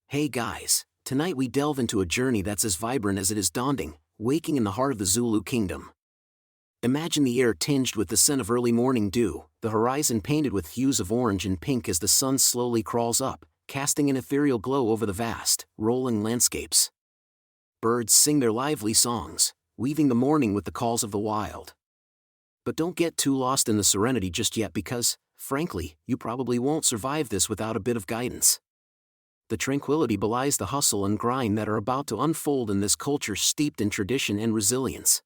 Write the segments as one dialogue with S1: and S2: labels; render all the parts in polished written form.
S1: Hey guys, tonight we delve into a journey that's as vibrant as it is daunting, waking in the heart of the Zulu kingdom. Imagine the air tinged with the scent of early morning dew, the horizon painted with hues of orange and pink as the sun slowly crawls up, casting an ethereal glow over the vast, rolling landscapes. Birds sing their lively songs, weaving the morning with the calls of the wild. But don't get too lost in the serenity just yet because, frankly, you probably won't survive this without a bit of guidance. The tranquility belies the hustle and grind that are about to unfold in this culture steeped in tradition and resilience.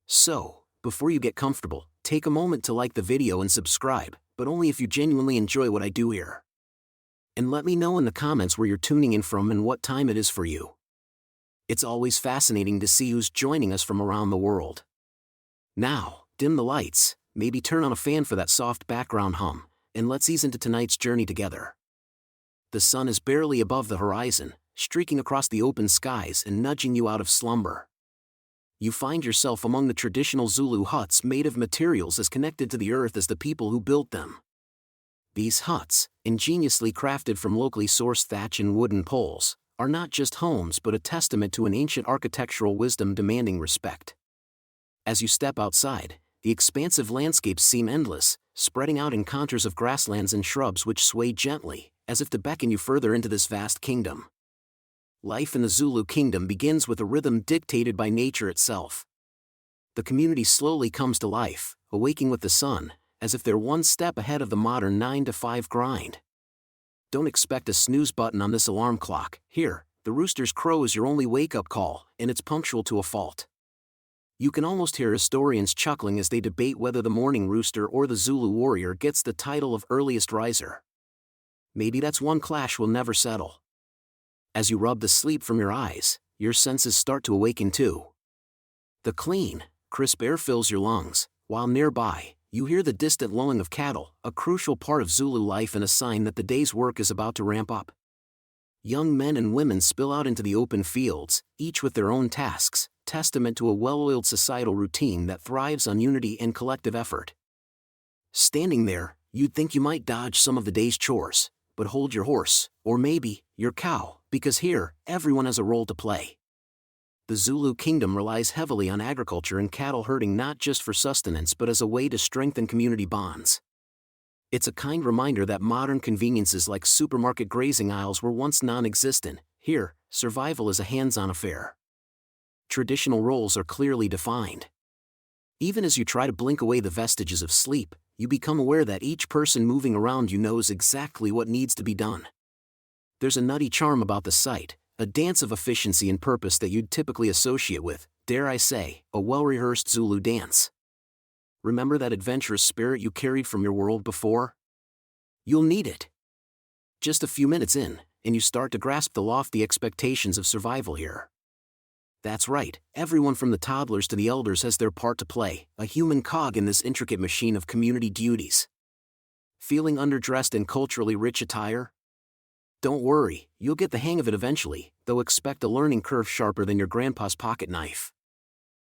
S1: So, before you get comfortable, take a moment to like the video and subscribe, but only if you genuinely enjoy what I do here. And let me know in the comments where you're tuning in from and what time it is for you. It's always fascinating to see who's joining us from around the world. Now, dim the lights, maybe turn on a fan for that soft background hum, and let's ease into tonight's journey together. The sun is barely above the horizon, streaking across the open skies and nudging you out of slumber. You find yourself among the traditional Zulu huts made of materials as connected to the earth as the people who built them. These huts, ingeniously crafted from locally sourced thatch and wooden poles, are not just homes but a testament to an ancient architectural wisdom demanding respect. As you step outside, the expansive landscapes seem endless, spreading out in contours of grasslands and shrubs which sway gently, as if to beckon you further into this vast kingdom. Life in the Zulu kingdom begins with a rhythm dictated by nature itself. The community slowly comes to life, awaking with the sun, as if they're one step ahead of the modern 9-to-5 grind. Don't expect a snooze button on this alarm clock. Here, the rooster's crow is your only wake-up call, and it's punctual to a fault. You can almost hear historians chuckling as they debate whether the morning rooster or the Zulu warrior gets the title of earliest riser. Maybe that's one clash we'll never settle. As you rub the sleep from your eyes, your senses start to awaken too. The clean, crisp air fills your lungs, while nearby, you hear the distant lowing of cattle, a crucial part of Zulu life and a sign that the day's work is about to ramp up. Young men and women spill out into the open fields, each with their own tasks, testament to a well-oiled societal routine that thrives on unity and collective effort. Standing there, you'd think you might dodge some of the day's chores, but hold your horse, or maybe, your cow, because here, everyone has a role to play. The Zulu kingdom relies heavily on agriculture and cattle herding not just for sustenance but as a way to strengthen community bonds. It's a kind reminder that modern conveniences like supermarket grazing aisles were once non-existent. Here, survival is a hands-on affair. Traditional roles are clearly defined. Even as you try to blink away the vestiges of sleep, you become aware that each person moving around you knows exactly what needs to be done. There's a nutty charm about the sight, a dance of efficiency and purpose that you'd typically associate with, dare I say, a well-rehearsed Zulu dance. Remember that adventurous spirit you carried from your world before? You'll need it. Just a few minutes in, and you start to grasp the lofty expectations of survival here. That's right, everyone from the toddlers to the elders has their part to play, a human cog in this intricate machine of community duties. Feeling underdressed in culturally rich attire? Don't worry, you'll get the hang of it eventually, though expect a learning curve sharper than your grandpa's pocket knife.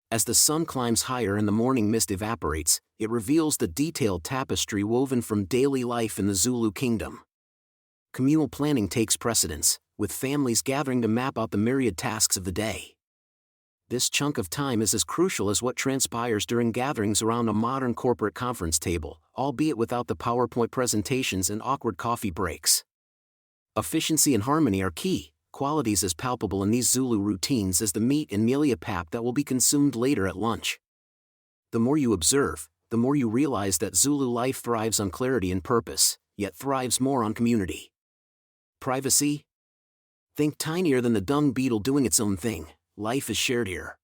S1: As the sun climbs higher and the morning mist evaporates, it reveals the detailed tapestry woven from daily life in the Zulu kingdom. Communal planning takes precedence, with families gathering to map out the myriad tasks of the day. This chunk of time is as crucial as what transpires during gatherings around a modern corporate conference table, albeit without the PowerPoint presentations and awkward coffee breaks. Efficiency and harmony are key, qualities as palpable in these Zulu routines as the meat and mealia pap that will be consumed later at lunch. The more you observe, the more you realize that Zulu life thrives on clarity and purpose, yet thrives more on community. Privacy? Think tinier than the dung beetle doing its own thing. Life is shared here.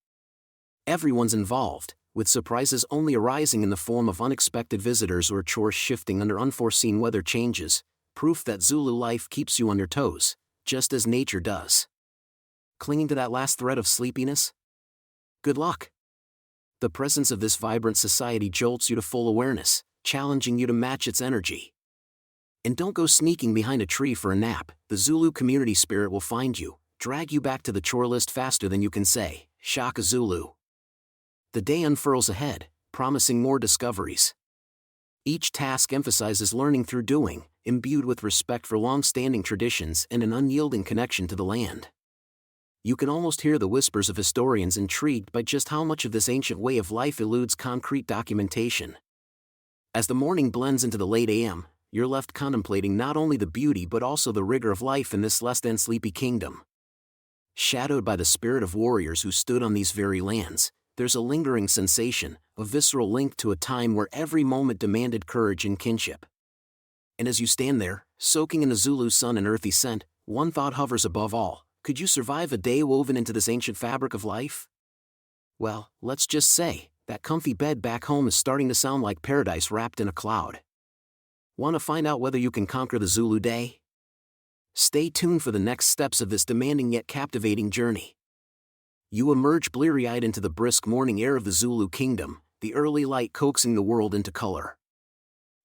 S1: Everyone's involved, with surprises only arising in the form of unexpected visitors or chores shifting under unforeseen weather changes, proof that Zulu life keeps you on your toes, just as nature does. Clinging to that last thread of sleepiness? Good luck. The presence of this vibrant society jolts you to full awareness, challenging you to match its energy. And don't go sneaking behind a tree for a nap. The Zulu community spirit will find you, drag you back to the chore list faster than you can say, Shaka Zulu. The day unfurls ahead, promising more discoveries. Each task emphasizes learning through doing, imbued with respect for long-standing traditions and an unyielding connection to the land. You can almost hear the whispers of historians intrigued by just how much of this ancient way of life eludes concrete documentation. As the morning blends into the late AM, you're left contemplating not only the beauty but also the rigor of life in this less than sleepy kingdom. Shadowed by the spirit of warriors who stood on these very lands, there's a lingering sensation, a visceral link to a time where every moment demanded courage and kinship. And as you stand there, soaking in the Zulu sun and earthy scent, one thought hovers above all: could you survive a day woven into this ancient fabric of life? Well, let's just say, that comfy bed back home is starting to sound like paradise wrapped in a cloud. Want to find out whether you can conquer the Zulu day? Stay tuned for the next steps of this demanding yet captivating journey. You emerge bleary-eyed into the brisk morning air of the Zulu kingdom, the early light coaxing the world into color.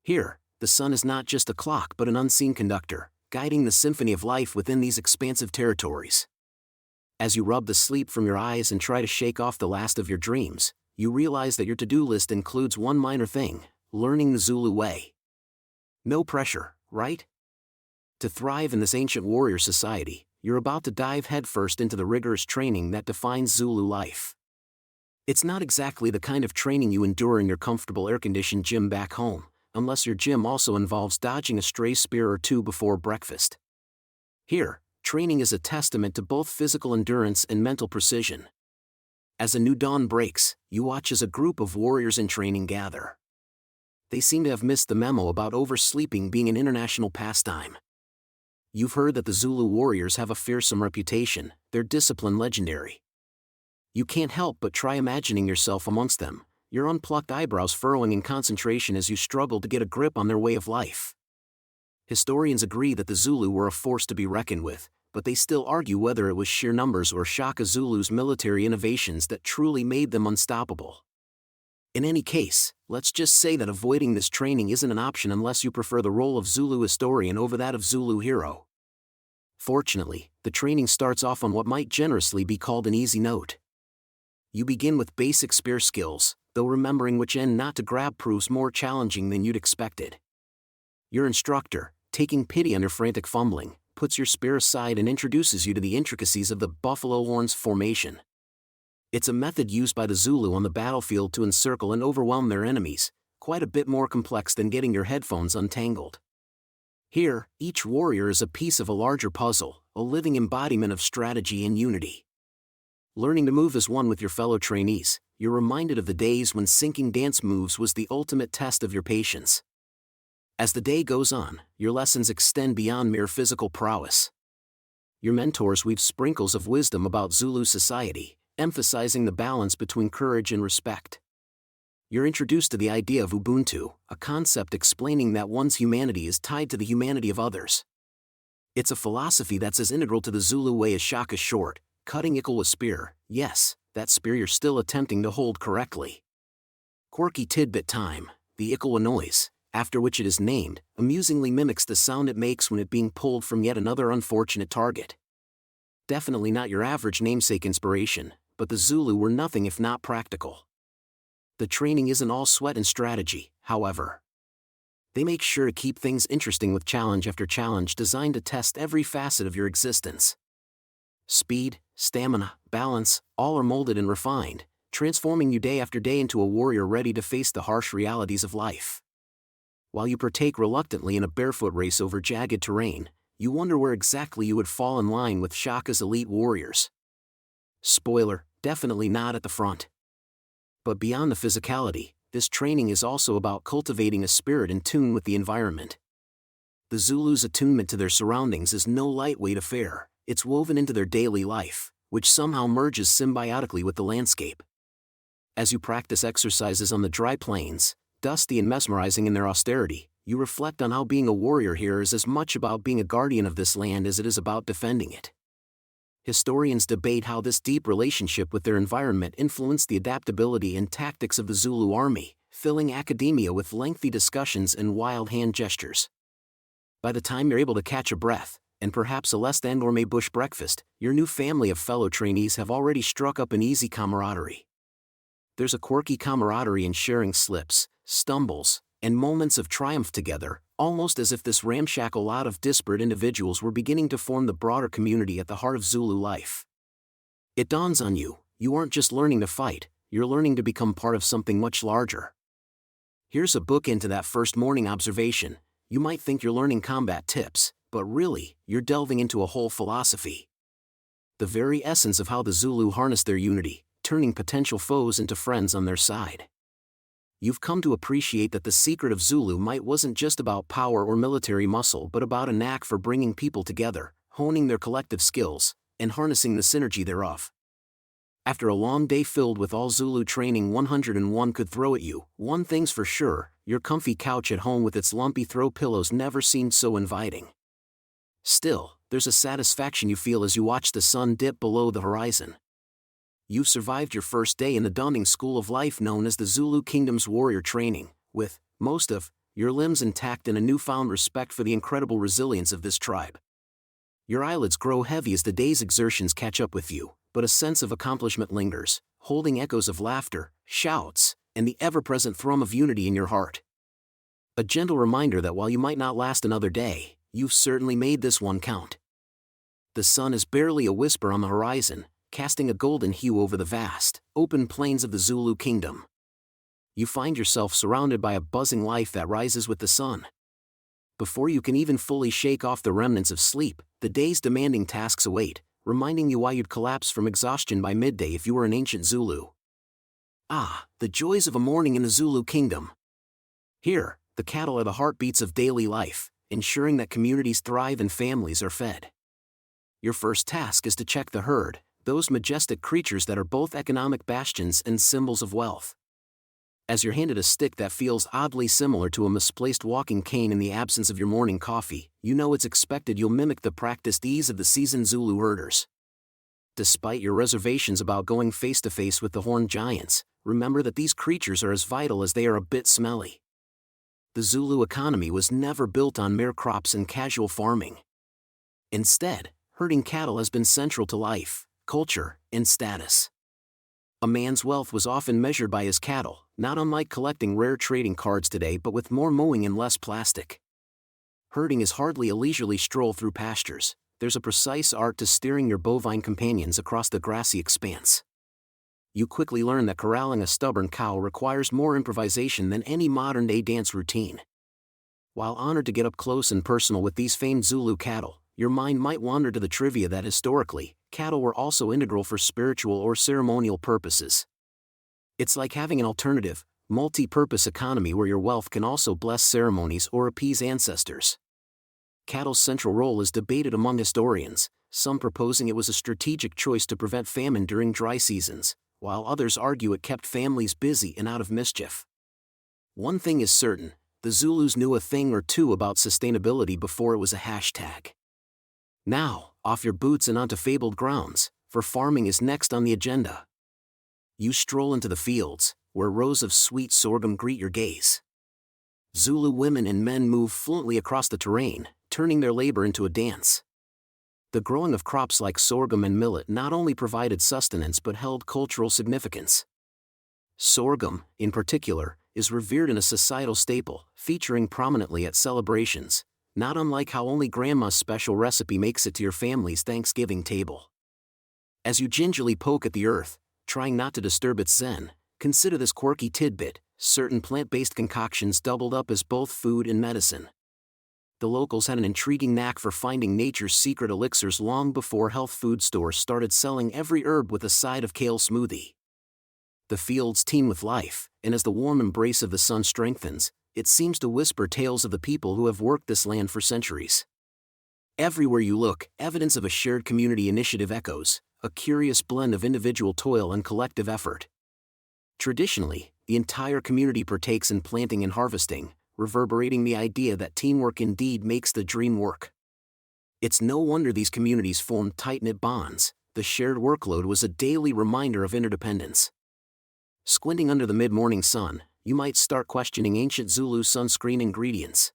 S1: Here, the sun is not just a clock but an unseen conductor, guiding the symphony of life within these expansive territories. As you rub the sleep from your eyes and try to shake off the last of your dreams, you realize that your to-do list includes one minor thing: learning the Zulu way. No pressure, right? To thrive in this ancient warrior society, you're about to dive headfirst into the rigorous training that defines Zulu life. It's not exactly the kind of training you endure in your comfortable air-conditioned gym back home, unless your gym also involves dodging a stray spear or two before breakfast. Here, training is a testament to both physical endurance and mental precision. As a new dawn breaks, you watch as a group of warriors in training gather. They seem to have missed the memo about oversleeping being an international pastime. You've heard that the Zulu warriors have a fearsome reputation, their discipline legendary. You can't help but try imagining yourself amongst them, your unplucked eyebrows furrowing in concentration as you struggle to get a grip on their way of life. Historians agree that the Zulu were a force to be reckoned with, but they still argue whether it was sheer numbers or Shaka Zulu's military innovations that truly made them unstoppable. In any case, let's just say that avoiding this training isn't an option unless you prefer the role of Zulu historian over that of Zulu hero. Fortunately, the training starts off on what might generously be called an easy note. You begin with basic spear skills, though remembering which end not to grab proves more challenging than you'd expected. Your instructor, taking pity on your frantic fumbling, puts your spear aside and introduces you to the intricacies of the buffalo horns formation. It's a method used by the Zulu on the battlefield to encircle and overwhelm their enemies, quite a bit more complex than getting your headphones untangled. Here, each warrior is a piece of a larger puzzle, a living embodiment of strategy and unity. Learning to move as one with your fellow trainees, you're reminded of the days when syncing dance moves was the ultimate test of your patience. As the day goes on, your lessons extend beyond mere physical prowess. Your mentors weave sprinkles of wisdom about Zulu society, emphasizing the balance between courage and respect. You're introduced to the idea of Ubuntu, a concept explaining that one's humanity is tied to the humanity of others. It's a philosophy that's as integral to the Zulu way as Shaka's short, cutting equal a spear, yes, that spear you're still attempting to hold correctly. Quirky tidbit time: the Ikawa noise, after which it is named, amusingly mimics the sound it makes when it being pulled from yet another unfortunate target. Definitely not your average namesake inspiration, but the Zulu were nothing if not practical. The training isn't all sweat and strategy, however. They make sure to keep things interesting with challenge after challenge designed to test every facet of your existence. Speed, stamina, balance, all are molded and refined, transforming you day after day into a warrior ready to face the harsh realities of life. While you partake reluctantly in a barefoot race over jagged terrain, you wonder where exactly you would fall in line with Shaka's elite warriors. Spoiler, definitely not at the front. But beyond the physicality, this training is also about cultivating a spirit in tune with the environment. The Zulus' attunement to their surroundings is no lightweight affair, it's woven into their daily life, which somehow merges symbiotically with the landscape. As you practice exercises on the dry plains, dusty and mesmerizing in their austerity, you reflect on how being a warrior here is as much about being a guardian of this land as it is about defending it. Historians debate how this deep relationship with their environment influenced the adaptability and tactics of the Zulu army, filling academia with lengthy discussions and wild hand gestures. By the time you're able to catch a breath, and perhaps a less than gourmet bush breakfast, your new family of fellow trainees have already struck up an easy camaraderie. There's a quirky camaraderie in sharing slips, stumbles, and moments of triumph together, almost as if this ramshackle lot of disparate individuals were beginning to form the broader community at the heart of Zulu life. It dawns on you, you aren't just learning to fight, you're learning to become part of something much larger. Here's a book into that first morning observation. You might think you're learning combat tips, but really, you're delving into a whole philosophy. The very essence of how the Zulu harness their unity, turning potential foes into friends on their side. You've come to appreciate that the secret of Zulu might wasn't just about power or military muscle but about a knack for bringing people together, honing their collective skills, and harnessing the synergy thereof. After a long day filled with all Zulu training 101 could throw at you, one thing's for sure, your comfy couch at home with its lumpy throw pillows never seemed so inviting. Still, there's a satisfaction you feel as you watch the sun dip below the horizon. You've survived your first day in the daunting school of life known as the Zulu Kingdom's warrior training, with most of your limbs intact and a newfound respect for the incredible resilience of this tribe. Your eyelids grow heavy as the day's exertions catch up with you, but a sense of accomplishment lingers, holding echoes of laughter, shouts, and the ever-present thrum of unity in your heart. A gentle reminder that while you might not last another day, you've certainly made this one count. The sun is barely a whisper on the horizon, casting a golden hue over the vast, open plains of the Zulu Kingdom. You find yourself surrounded by a buzzing life that rises with the sun. Before you can even fully shake off the remnants of sleep, the day's demanding tasks await, reminding you why you'd collapse from exhaustion by midday if you were an ancient Zulu. Ah, the joys of a morning in the Zulu Kingdom. Here, the cattle are the heartbeats of daily life, ensuring that communities thrive and families are fed. Your first task is to check the herd, those majestic creatures that are both economic bastions and symbols of wealth. As you're handed a stick that feels oddly similar to a misplaced walking cane in the absence of your morning coffee, you know it's expected you'll mimic the practiced ease of the seasoned Zulu herders. Despite your reservations about going face-to-face with the horned giants, remember that these creatures are as vital as they are a bit smelly. The Zulu economy was never built on mere crops and casual farming. Instead, herding cattle has been central to life, culture, and status. A man's wealth was often measured by his cattle, not unlike collecting rare trading cards today but with more mowing and less plastic. Herding is hardly a leisurely stroll through pastures, there's a precise art to steering your bovine companions across the grassy expanse. You quickly learn that corralling a stubborn cow requires more improvisation than any modern-day dance routine. While honored to get up close and personal with these famed Zulu cattle, your mind might wander to the trivia that historically, cattle were also integral for spiritual or ceremonial purposes. It's like having an alternative, multi-purpose economy where your wealth can also bless ceremonies or appease ancestors. Cattle's central role is debated among historians, some proposing it was a strategic choice to prevent famine during dry seasons, while others argue it kept families busy and out of mischief. One thing is certain, the Zulus knew a thing or two about sustainability before it was a hashtag. Now, off your boots and onto fabled grounds, for farming is next on the agenda. You stroll into the fields, where rows of sweet sorghum greet your gaze. Zulu women and men move fluently across the terrain, turning their labor into a dance. The growing of crops like sorghum and millet not only provided sustenance but held cultural significance. Sorghum, in particular, is revered in a societal staple, featuring prominently at celebrations, not unlike how only grandma's special recipe makes it to your family's Thanksgiving table. As you gingerly poke at the earth, trying not to disturb its zen, consider this quirky tidbit: certain plant-based concoctions doubled up as both food and medicine. The locals had an intriguing knack for finding nature's secret elixirs long before health food stores started selling every herb with a side of kale smoothie. The fields teem with life, and as the warm embrace of the sun strengthens, it seems to whisper tales of the people who have worked this land for centuries. Everywhere you look, evidence of a shared community initiative echoes, a curious blend of individual toil and collective effort. Traditionally, the entire community partakes in planting and harvesting, reverberating the idea that teamwork indeed makes the dream work. It's no wonder these communities formed tight-knit bonds. The shared workload was a daily reminder of interdependence. Squinting under the mid-morning sun, you might start questioning ancient Zulu sunscreen ingredients.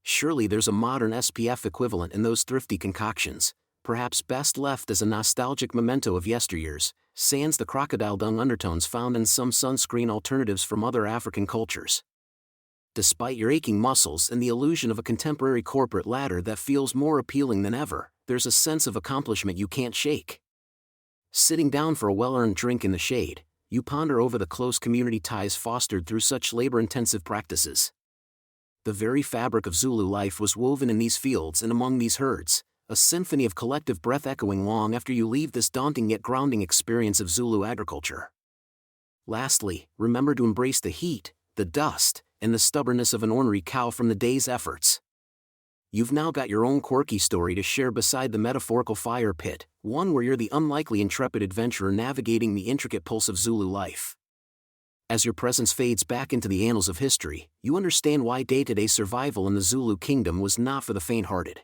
S1: Surely there's a modern SPF equivalent in those thrifty concoctions, perhaps best left as a nostalgic memento of yesteryears, sans the crocodile dung undertones found in some sunscreen alternatives from other African cultures. Despite your aching muscles and the illusion of a contemporary corporate ladder that feels more appealing than ever, there's a sense of accomplishment you can't shake. Sitting down for a well-earned drink in the shade, you ponder over the close community ties fostered through such labor-intensive practices. The very fabric of Zulu life was woven in these fields and among these herds, a symphony of collective breath echoing long after you leave this daunting yet grounding experience of Zulu agriculture. Lastly, remember to embrace the heat, the dust, and the stubbornness of an ornery cow from the day's efforts. You've now got your own quirky story to share beside the metaphorical fire pit, one where you're the unlikely intrepid adventurer navigating the intricate pulse of Zulu life. As your presence fades back into the annals of history, you understand why day-to-day survival in the Zulu kingdom was not for the faint-hearted.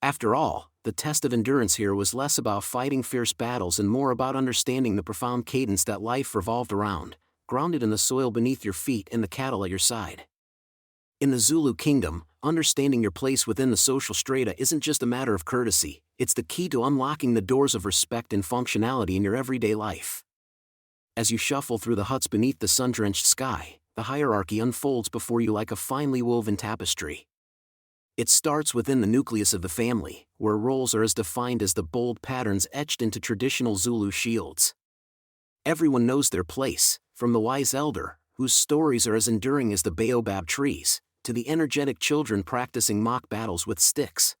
S1: After all, the test of endurance here was less about fighting fierce battles and more about understanding the profound cadence that life revolved around, grounded in the soil beneath your feet and the cattle at your side. In the Zulu kingdom, understanding your place within the social strata isn't just a matter of courtesy, it's the key to unlocking the doors of respect and functionality in your everyday life. As you shuffle through the huts beneath the sun-drenched sky, the hierarchy unfolds before you like a finely woven tapestry. It starts within the nucleus of the family, where roles are as defined as the bold patterns etched into traditional Zulu shields. Everyone knows their place, from the wise elder, whose stories are as enduring as the baobab trees, to the energetic children practicing mock battles with sticks.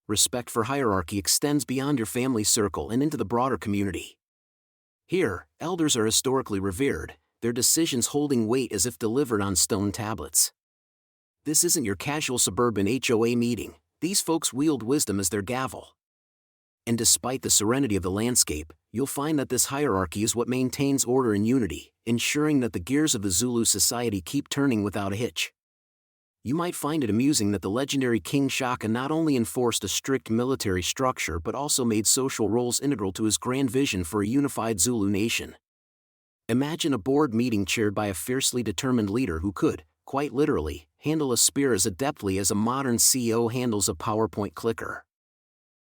S1: Respect for hierarchy extends beyond your family circle and into the broader community. Here, elders are historically revered, their decisions holding weight as if delivered on stone tablets. This isn't your casual suburban HOA meeting, these folks wield wisdom as their gavel. And despite the serenity of the landscape, you'll find that this hierarchy is what maintains order and unity, ensuring that the gears of the Zulu society keep turning without a hitch. You might find it amusing that the legendary King Shaka not only enforced a strict military structure but also made social roles integral to his grand vision for a unified Zulu nation. Imagine a board meeting chaired by a fiercely determined leader who could, quite literally, handle a spear as adeptly as a modern CEO handles a PowerPoint clicker.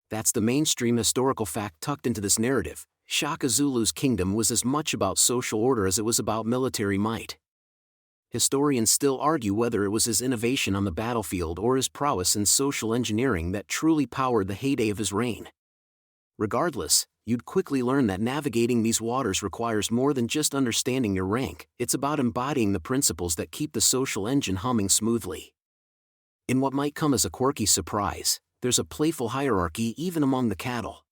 S1: That's the mainstream historical fact tucked into this narrative. Shaka Zulu's kingdom was as much about social order as it was about military might. Historians still argue whether it was his innovation on the battlefield or his prowess in social engineering that truly powered the heyday of his reign. Regardless, you'd quickly learn that navigating these waters requires more than just understanding your rank, it's about embodying the principles that keep the social engine humming smoothly. In what might come as a quirky surprise, there's a playful hierarchy even among the cattle.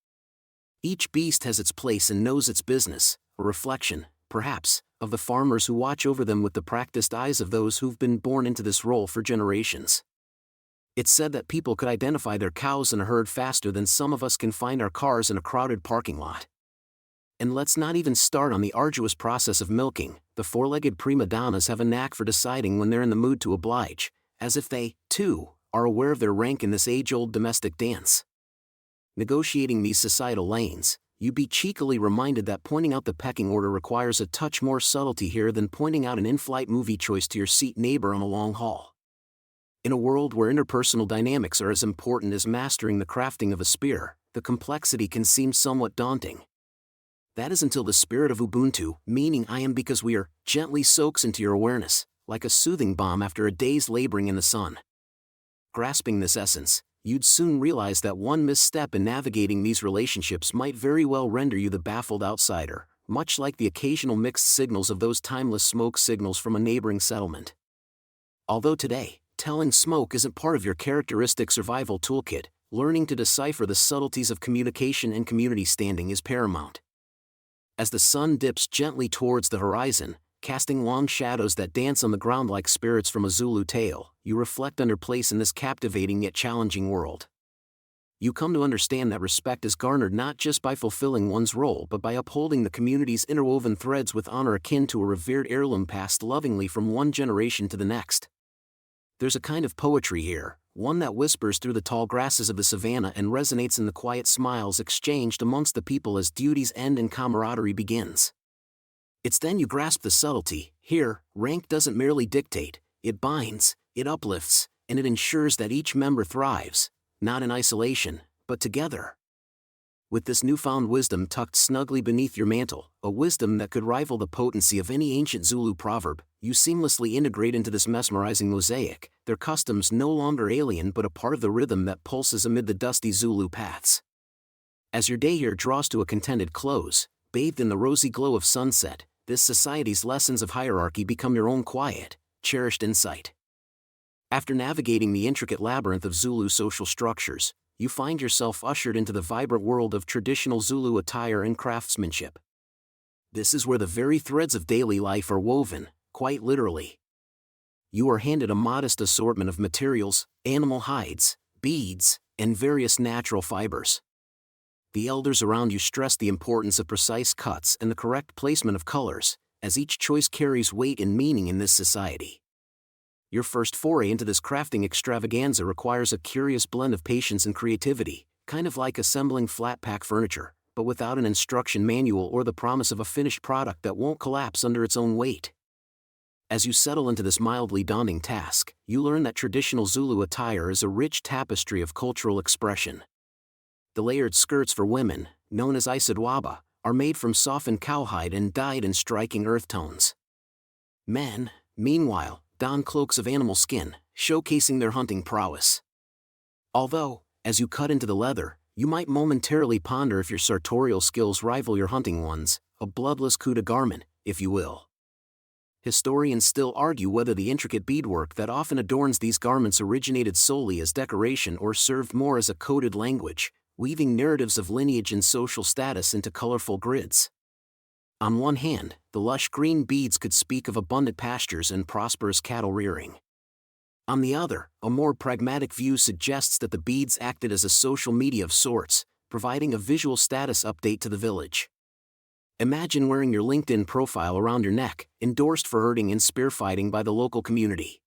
S1: Each beast has its place and knows its business, a reflection, perhaps, of the farmers who watch over them with the practiced eyes of those who've been born into this role for generations. It's said that people could identify their cows in a herd faster than some of us can find our cars in a crowded parking lot. And let's not even start on the arduous process of milking. The four-legged prima donnas have a knack for deciding when they're in the mood to oblige, as if they, too, are aware of their rank in this age-old domestic dance. Negotiating these societal lanes, you'd be cheekily reminded that pointing out the pecking order requires a touch more subtlety here than pointing out an in-flight movie choice to your seat neighbor on a long haul. In a world where interpersonal dynamics are as important as mastering the crafting of a spear, the complexity can seem somewhat daunting. That is until the spirit of Ubuntu, meaning I am because we are, gently soaks into your awareness, like a soothing balm after a day's laboring in the sun. Grasping this essence, you'd soon realize that one misstep in navigating these relationships might very well render you the baffled outsider, much like the occasional mixed signals of those timeless smoke signals from a neighboring settlement. Although today, telling smoke isn't part of your characteristic survival toolkit, learning to decipher the subtleties of communication and community standing is paramount. As the sun dips gently towards the horizon, casting long shadows that dance on the ground like spirits from a Zulu tale, you reflect on your place in this captivating yet challenging world. You come to understand that respect is garnered not just by fulfilling one's role but by upholding the community's interwoven threads with honor akin to a revered heirloom passed lovingly from one generation to the next. There's a kind of poetry here, one that whispers through the tall grasses of the savannah and resonates in the quiet smiles exchanged amongst the people as duty's end and camaraderie begins. It's then you grasp the subtlety. Here, rank doesn't merely dictate, it binds, it uplifts, and it ensures that each member thrives, not in isolation, but together. With this newfound wisdom tucked snugly beneath your mantle, a wisdom that could rival the potency of any ancient Zulu proverb, you seamlessly integrate into this mesmerizing mosaic, their customs no longer alien but a part of the rhythm that pulses amid the dusty Zulu paths. As your day here draws to a contented close, bathed in the rosy glow of sunset, this society's lessons of hierarchy become your own quiet, cherished insight. After navigating the intricate labyrinth of Zulu social structures, you find yourself ushered into the vibrant world of traditional Zulu attire and craftsmanship. This is where the very threads of daily life are woven, quite literally. You are handed a modest assortment of materials, animal hides, beads, and various natural fibers. The elders around you stress the importance of precise cuts and the correct placement of colors, as each choice carries weight and meaning in this society. Your first foray into this crafting extravaganza requires a curious blend of patience and creativity, kind of like assembling flat-pack furniture, but without an instruction manual or the promise of a finished product that won't collapse under its own weight. As you settle into this mildly daunting task, you learn that traditional Zulu attire is a rich tapestry of cultural expression. The layered skirts for women, known as isidwaba, are made from softened cowhide and dyed in striking earth tones. Men, meanwhile, don cloaks of animal skin, showcasing their hunting prowess. Although, as you cut into the leather, you might momentarily ponder if your sartorial skills rival your hunting ones, a bloodless coup de garment, if you will. Historians still argue whether the intricate beadwork that often adorns these garments originated solely as decoration or served more as a coded language, weaving narratives of lineage and social status into colorful grids. On one hand, the lush green beads could speak of abundant pastures and prosperous cattle rearing. On the other, a more pragmatic view suggests that the beads acted as a social media of sorts, providing a visual status update to the village. Imagine wearing your LinkedIn profile around your neck, endorsed for herding and spearfighting by the local community.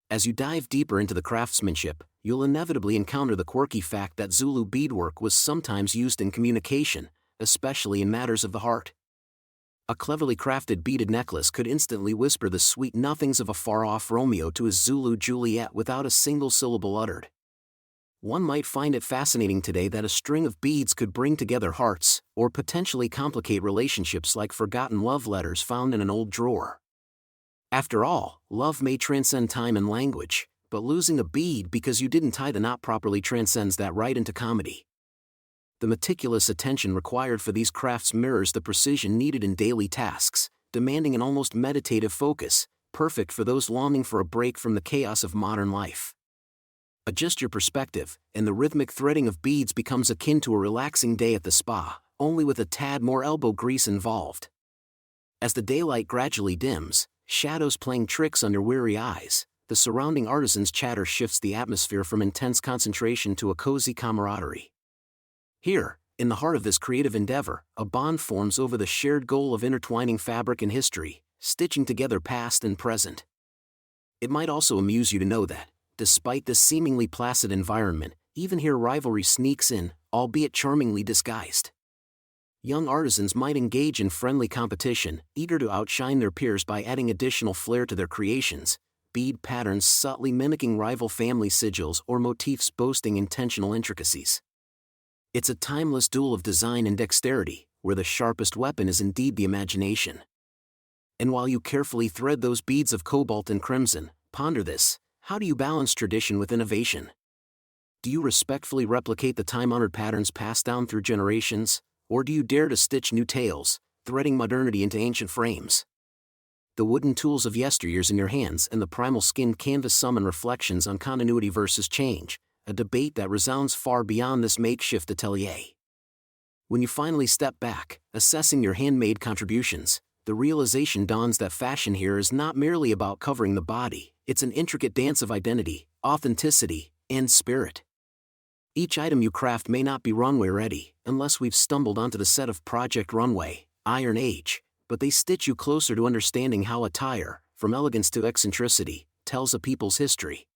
S1: As you dive deeper into the craftsmanship, you'll inevitably encounter the quirky fact that Zulu beadwork was sometimes used in communication, especially in matters of the heart. A cleverly crafted beaded necklace could instantly whisper the sweet nothings of a far-off Romeo to his Zulu Juliet without a single syllable uttered. One might find it fascinating today that a string of beads could bring together hearts, or potentially complicate relationships like forgotten love letters found in an old drawer. After all, love may transcend time and language, but losing a bead because you didn't tie the knot properly transcends that right into comedy. The meticulous attention required for these crafts mirrors the precision needed in daily tasks, demanding an almost meditative focus, perfect for those longing for a break from the chaos of modern life. Adjust your perspective, and the rhythmic threading of beads becomes akin to a relaxing day at the spa, only with a tad more elbow grease involved. As the daylight gradually dims, shadows playing tricks on your weary eyes, the surrounding artisans' chatter shifts the atmosphere from intense concentration to a cozy camaraderie. Here, in the heart of this creative endeavor, a bond forms over the shared goal of intertwining fabric and history, stitching together past and present. It might also amuse you to know that, despite this seemingly placid environment, even here rivalry sneaks in, albeit charmingly disguised. Young artisans might engage in friendly competition, eager to outshine their peers by adding additional flair to their creations, bead patterns subtly mimicking rival family sigils or motifs boasting intentional intricacies. It's a timeless duel of design and dexterity, where the sharpest weapon is indeed the imagination. And while you carefully thread those beads of cobalt and crimson, ponder this: how do you balance tradition with innovation? Do you respectfully replicate the time-honored patterns passed down through generations, or do you dare to stitch new tales, threading modernity into ancient frames? The wooden tools of yesteryears in your hands and the primal skinned canvas summon reflections on continuity versus change, a debate that resounds far beyond this makeshift atelier. When you finally step back, assessing your handmade contributions, the realization dawns that fashion here is not merely about covering the body, it's an intricate dance of identity, authenticity, and spirit. Each item you craft may not be runway ready, unless we've stumbled onto the set of Project Runway, Iron Age, but they stitch you closer to understanding how attire, from elegance to eccentricity, tells a people's history.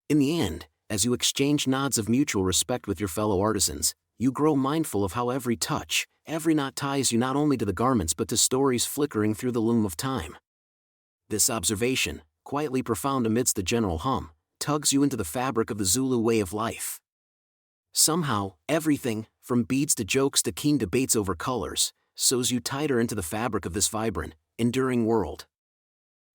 S1: In the end, as you exchange nods of mutual respect with your fellow artisans, you grow mindful of how every touch, every knot ties you not only to the garments but to stories flickering through the loom of time. This observation, quietly profound amidst the general hum, tugs you into the fabric of the Zulu way of life. Somehow, everything, from beads to jokes to keen debates over colors, sews you tighter into the fabric of this vibrant, enduring world.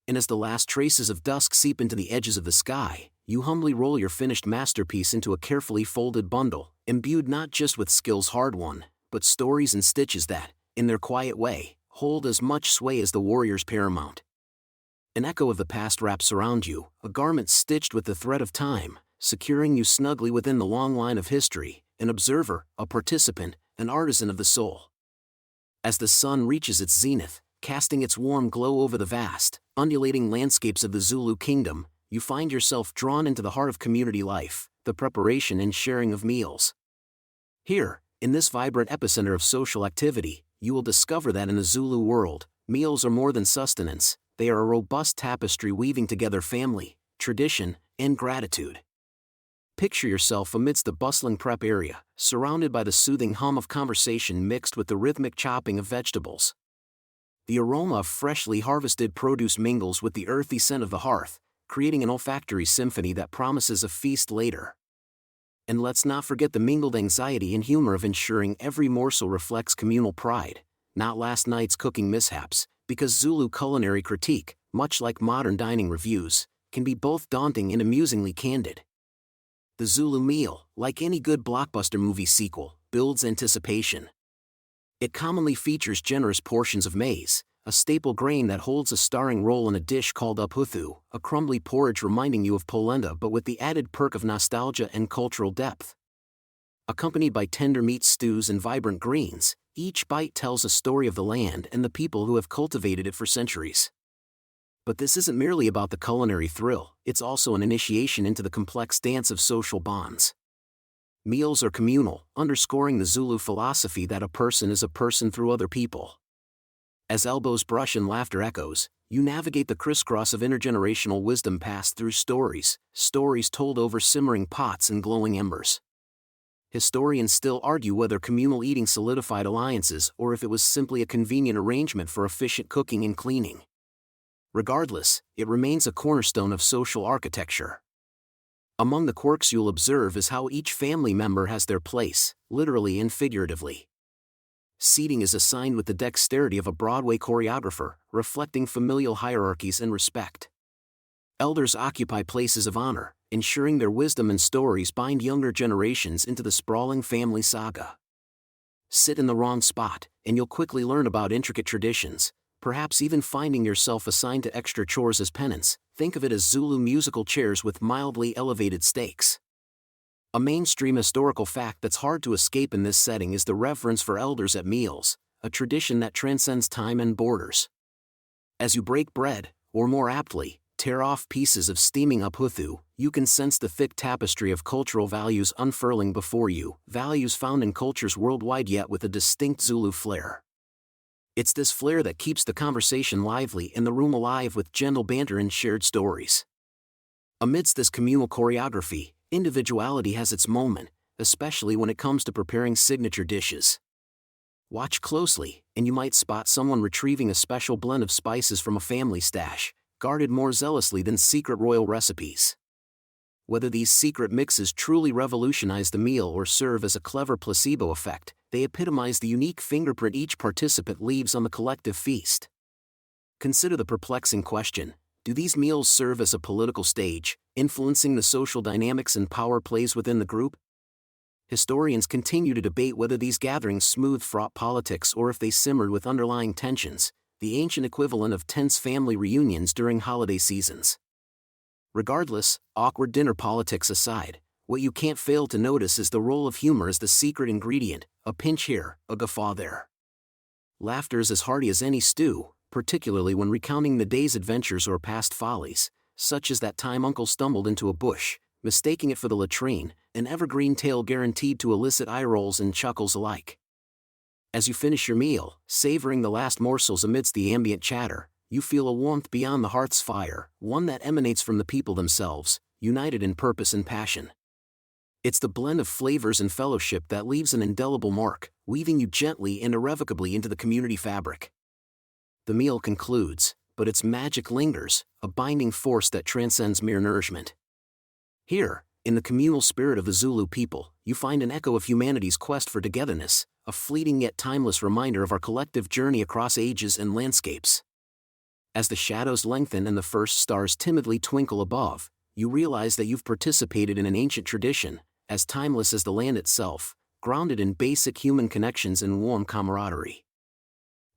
S1: And as the last traces of dusk seep into the edges of the sky, you humbly roll your finished masterpiece into a carefully folded bundle, imbued not just with skills hard-won, but stories and stitches that, in their quiet way, hold as much sway as the warrior's paramount. An echo of the past wraps around you, a garment stitched with the thread of time, securing you snugly within the long line of history, an observer, a participant, an artisan of the soul. As the sun reaches its zenith, casting its warm glow over the vast, undulating landscapes of the Zulu kingdom, you find yourself drawn into the heart of community life, the preparation and sharing of meals. Here, in this vibrant epicenter of social activity, you will discover that in the Zulu world, meals are more than sustenance, they are a robust tapestry weaving together family, tradition, and gratitude. Picture yourself amidst the bustling prep area, surrounded by the soothing hum of conversation mixed with the rhythmic chopping of vegetables. The aroma of freshly harvested produce mingles with the earthy scent of the hearth, creating an olfactory symphony that promises a feast later. And let's not forget the mingled anxiety and humor of ensuring every morsel reflects communal pride, not last night's cooking mishaps, because Zulu culinary critique, much like modern dining reviews, can be both daunting and amusingly candid. The Zulu meal, like any good blockbuster movie sequel, builds anticipation. It commonly features generous portions of maize, a staple grain that holds a starring role in a dish called uphuthu, a crumbly porridge reminding you of polenta but with the added perk of nostalgia and cultural depth. Accompanied by tender meat stews and vibrant greens, each bite tells a story of the land and the people who have cultivated it for centuries. But this isn't merely about the culinary thrill, it's also an initiation into the complex dance of social bonds. Meals are communal, underscoring the Zulu philosophy that a person is a person through other people. As elbows brush and laughter echoes, you navigate the crisscross of intergenerational wisdom passed through stories told over simmering pots and glowing embers. Historians still argue whether communal eating solidified alliances or if it was simply a convenient arrangement for efficient cooking and cleaning. Regardless, it remains a cornerstone of social architecture. Among the quirks you'll observe is how each family member has their place, literally and figuratively. Seating is assigned with the dexterity of a Broadway choreographer, reflecting familial hierarchies and respect. Elders occupy places of honor, ensuring their wisdom and stories bind younger generations into the sprawling family saga. Sit in the wrong spot, and you'll quickly learn about intricate traditions, perhaps even finding yourself assigned to extra chores as penance. Think of it as Zulu musical chairs with mildly elevated stakes. A mainstream historical fact that's hard to escape in this setting is the reverence for elders at meals, a tradition that transcends time and borders. As you break bread, or more aptly, tear off pieces of steaming uphuthu, you can sense the thick tapestry of cultural values unfurling before you, values found in cultures worldwide yet with a distinct Zulu flair. It's this flair that keeps the conversation lively and the room alive with gentle banter and shared stories. Amidst this communal choreography, individuality has its moment, especially when it comes to preparing signature dishes. Watch closely, and you might spot someone retrieving a special blend of spices from a family stash, guarded more zealously than secret royal recipes. Whether these secret mixes truly revolutionize the meal or serve as a clever placebo effect, they epitomize the unique fingerprint each participant leaves on the collective feast. Consider the perplexing question: do these meals serve as a political stage, influencing the social dynamics and power plays within the group? Historians continue to debate whether these gatherings smooth fraught politics or if they simmered with underlying tensions, the ancient equivalent of tense family reunions during holiday seasons. Regardless, awkward dinner politics aside, what you can't fail to notice is the role of humor as the secret ingredient, a pinch here, a guffaw there. Laughter is as hearty as any stew, particularly when recounting the day's adventures or past follies, such as that time Uncle stumbled into a bush, mistaking it for the latrine, an evergreen tale guaranteed to elicit eye rolls and chuckles alike. As you finish your meal, savoring the last morsels amidst the ambient chatter, you feel a warmth beyond the hearth's fire, one that emanates from the people themselves, united in purpose and passion. It's the blend of flavors and fellowship that leaves an indelible mark, weaving you gently and irrevocably into the community fabric. The meal concludes, but its magic lingers, a binding force that transcends mere nourishment. Here, in the communal spirit of the Zulu people, you find an echo of humanity's quest for togetherness, a fleeting yet timeless reminder of our collective journey across ages and landscapes. As the shadows lengthen and the first stars timidly twinkle above, you realize that you've participated in an ancient tradition, as timeless as the land itself, grounded in basic human connections and warm camaraderie.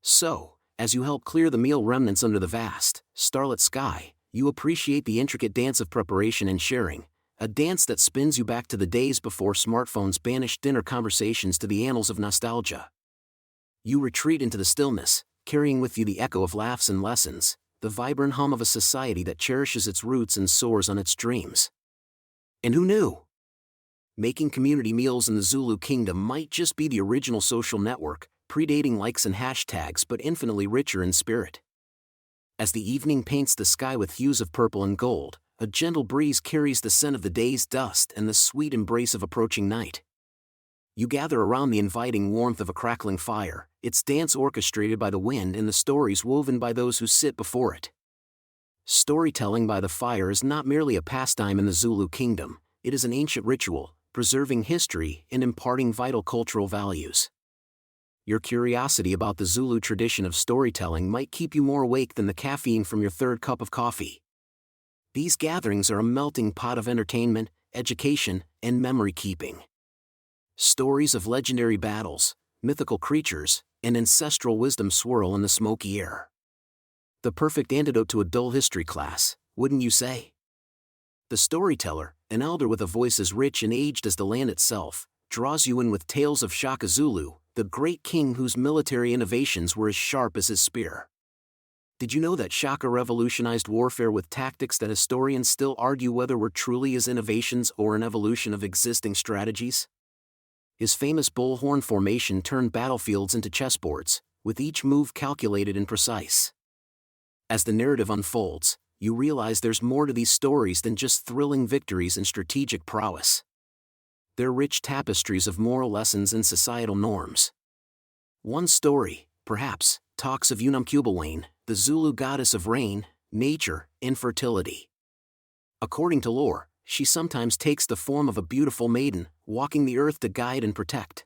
S1: So, as you help clear the meal remnants under the vast, starlit sky, you appreciate the intricate dance of preparation and sharing, a dance that spins you back to the days before smartphones banished dinner conversations to the annals of nostalgia. You retreat into the stillness, carrying with you the echo of laughs and lessons, the vibrant hum of a society that cherishes its roots and soars on its dreams. And who knew? Making community meals in the Zulu kingdom might just be the original social network, predating likes and hashtags but infinitely richer in spirit. As the evening paints the sky with hues of purple and gold, a gentle breeze carries the scent of the day's dust and the sweet embrace of approaching night. You gather around the inviting warmth of a crackling fire, its dance orchestrated by the wind and the stories woven by those who sit before it. Storytelling by the fire is not merely a pastime in the Zulu kingdom, it is an ancient ritual, preserving history and imparting vital cultural values. Your curiosity about the Zulu tradition of storytelling might keep you more awake than the caffeine from your third cup of coffee. These gatherings are a melting pot of entertainment, education, and memory-keeping. Stories of legendary battles, mythical creatures, and ancestral wisdom swirl in the smoky air. The perfect antidote to a dull history class, wouldn't you say? The storyteller, an elder with a voice as rich and aged as the land itself, draws you in with tales of Shaka Zulu, the great king whose military innovations were as sharp as his spear. Did you know that Shaka revolutionized warfare with tactics that historians still argue whether were truly his innovations or an evolution of existing strategies? His famous bullhorn formation turned battlefields into chessboards, with each move calculated and precise. As the narrative unfolds, you realize there's more to these stories than just thrilling victories and strategic prowess. They're rich tapestries of moral lessons and societal norms. One story, perhaps, talks of Unumkubalwane, the Zulu goddess of rain, nature, and fertility. According to lore, she sometimes takes the form of a beautiful maiden, walking the earth to guide and protect.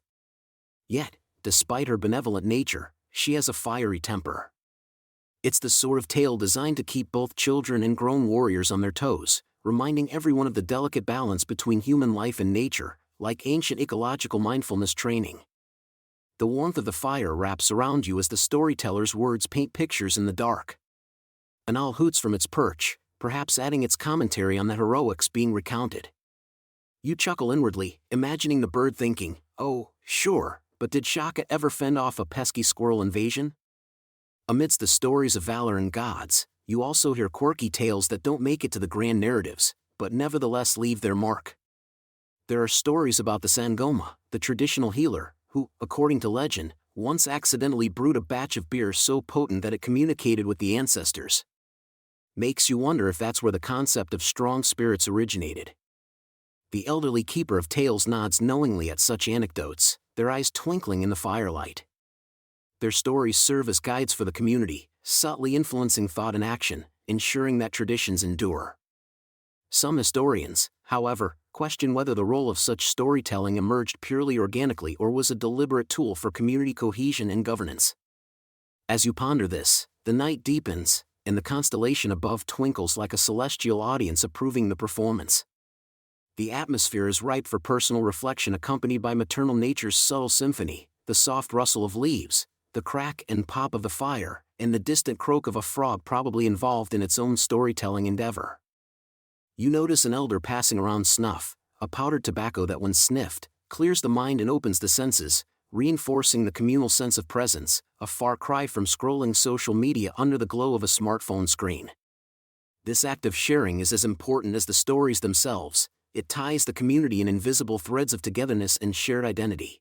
S1: Yet, despite her benevolent nature, she has a fiery temper. It's the sort of tale designed to keep both children and grown warriors on their toes, reminding everyone of the delicate balance between human life and nature, like ancient ecological mindfulness training. The warmth of the fire wraps around you as the storyteller's words paint pictures in the dark. An owl hoots from its perch, perhaps adding its commentary on the heroics being recounted. You chuckle inwardly, imagining the bird thinking, "Oh, sure, but did Shaka ever fend off a pesky squirrel invasion?" Amidst the stories of valor and gods, you also hear quirky tales that don't make it to the grand narratives, but nevertheless leave their mark. There are stories about the Sangoma, the traditional healer, who, according to legend, once accidentally brewed a batch of beer so potent that it communicated with the ancestors. Makes you wonder if that's where the concept of strong spirits originated. The elderly keeper of tales nods knowingly at such anecdotes, their eyes twinkling in the firelight. Their stories serve as guides for the community, subtly influencing thought and action, ensuring that traditions endure. Some historians, however, question whether the role of such storytelling emerged purely organically or was a deliberate tool for community cohesion and governance. As you ponder this, the night deepens, and the constellation above twinkles like a celestial audience approving the performance. The atmosphere is ripe for personal reflection, accompanied by maternal nature's subtle symphony, the soft rustle of leaves, the crack and pop of the fire, and the distant croak of a frog probably involved in its own storytelling endeavor. You notice an elder passing around snuff, a powdered tobacco that when sniffed, clears the mind and opens the senses, reinforcing the communal sense of presence, a far cry from scrolling social media under the glow of a smartphone screen. This act of sharing is as important as the stories themselves. It ties the community in invisible threads of togetherness and shared identity.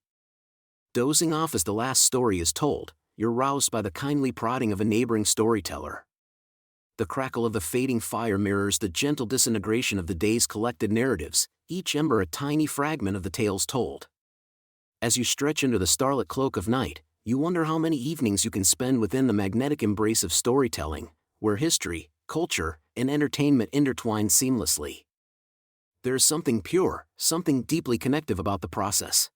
S1: Dozing off as the last story is told, you're roused by the kindly prodding of a neighboring storyteller. The crackle of the fading fire mirrors the gentle disintegration of the day's collected narratives, each ember a tiny fragment of the tales told. As you stretch under the starlit cloak of night, you wonder how many evenings you can spend within the magnetic embrace of storytelling, where history, culture, and entertainment intertwine seamlessly. There is something pure, something deeply connective about the process.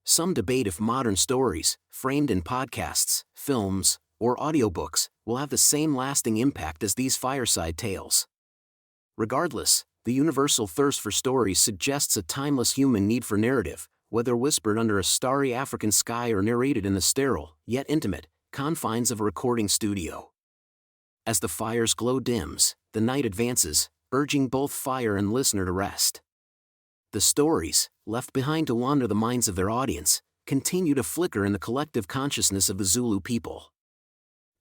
S1: Some debate if modern stories, framed in podcasts, films, or audiobooks, will have the same lasting impact as these fireside tales. Regardless, the universal thirst for stories suggests a timeless human need for narrative, whether whispered under a starry African sky or narrated in the sterile, yet intimate, confines of a recording studio. As the fire's glow dims, the night advances, urging both fire and listener to rest. The stories, left behind to wander the minds of their audience, continue to flicker in the collective consciousness of the Zulu people.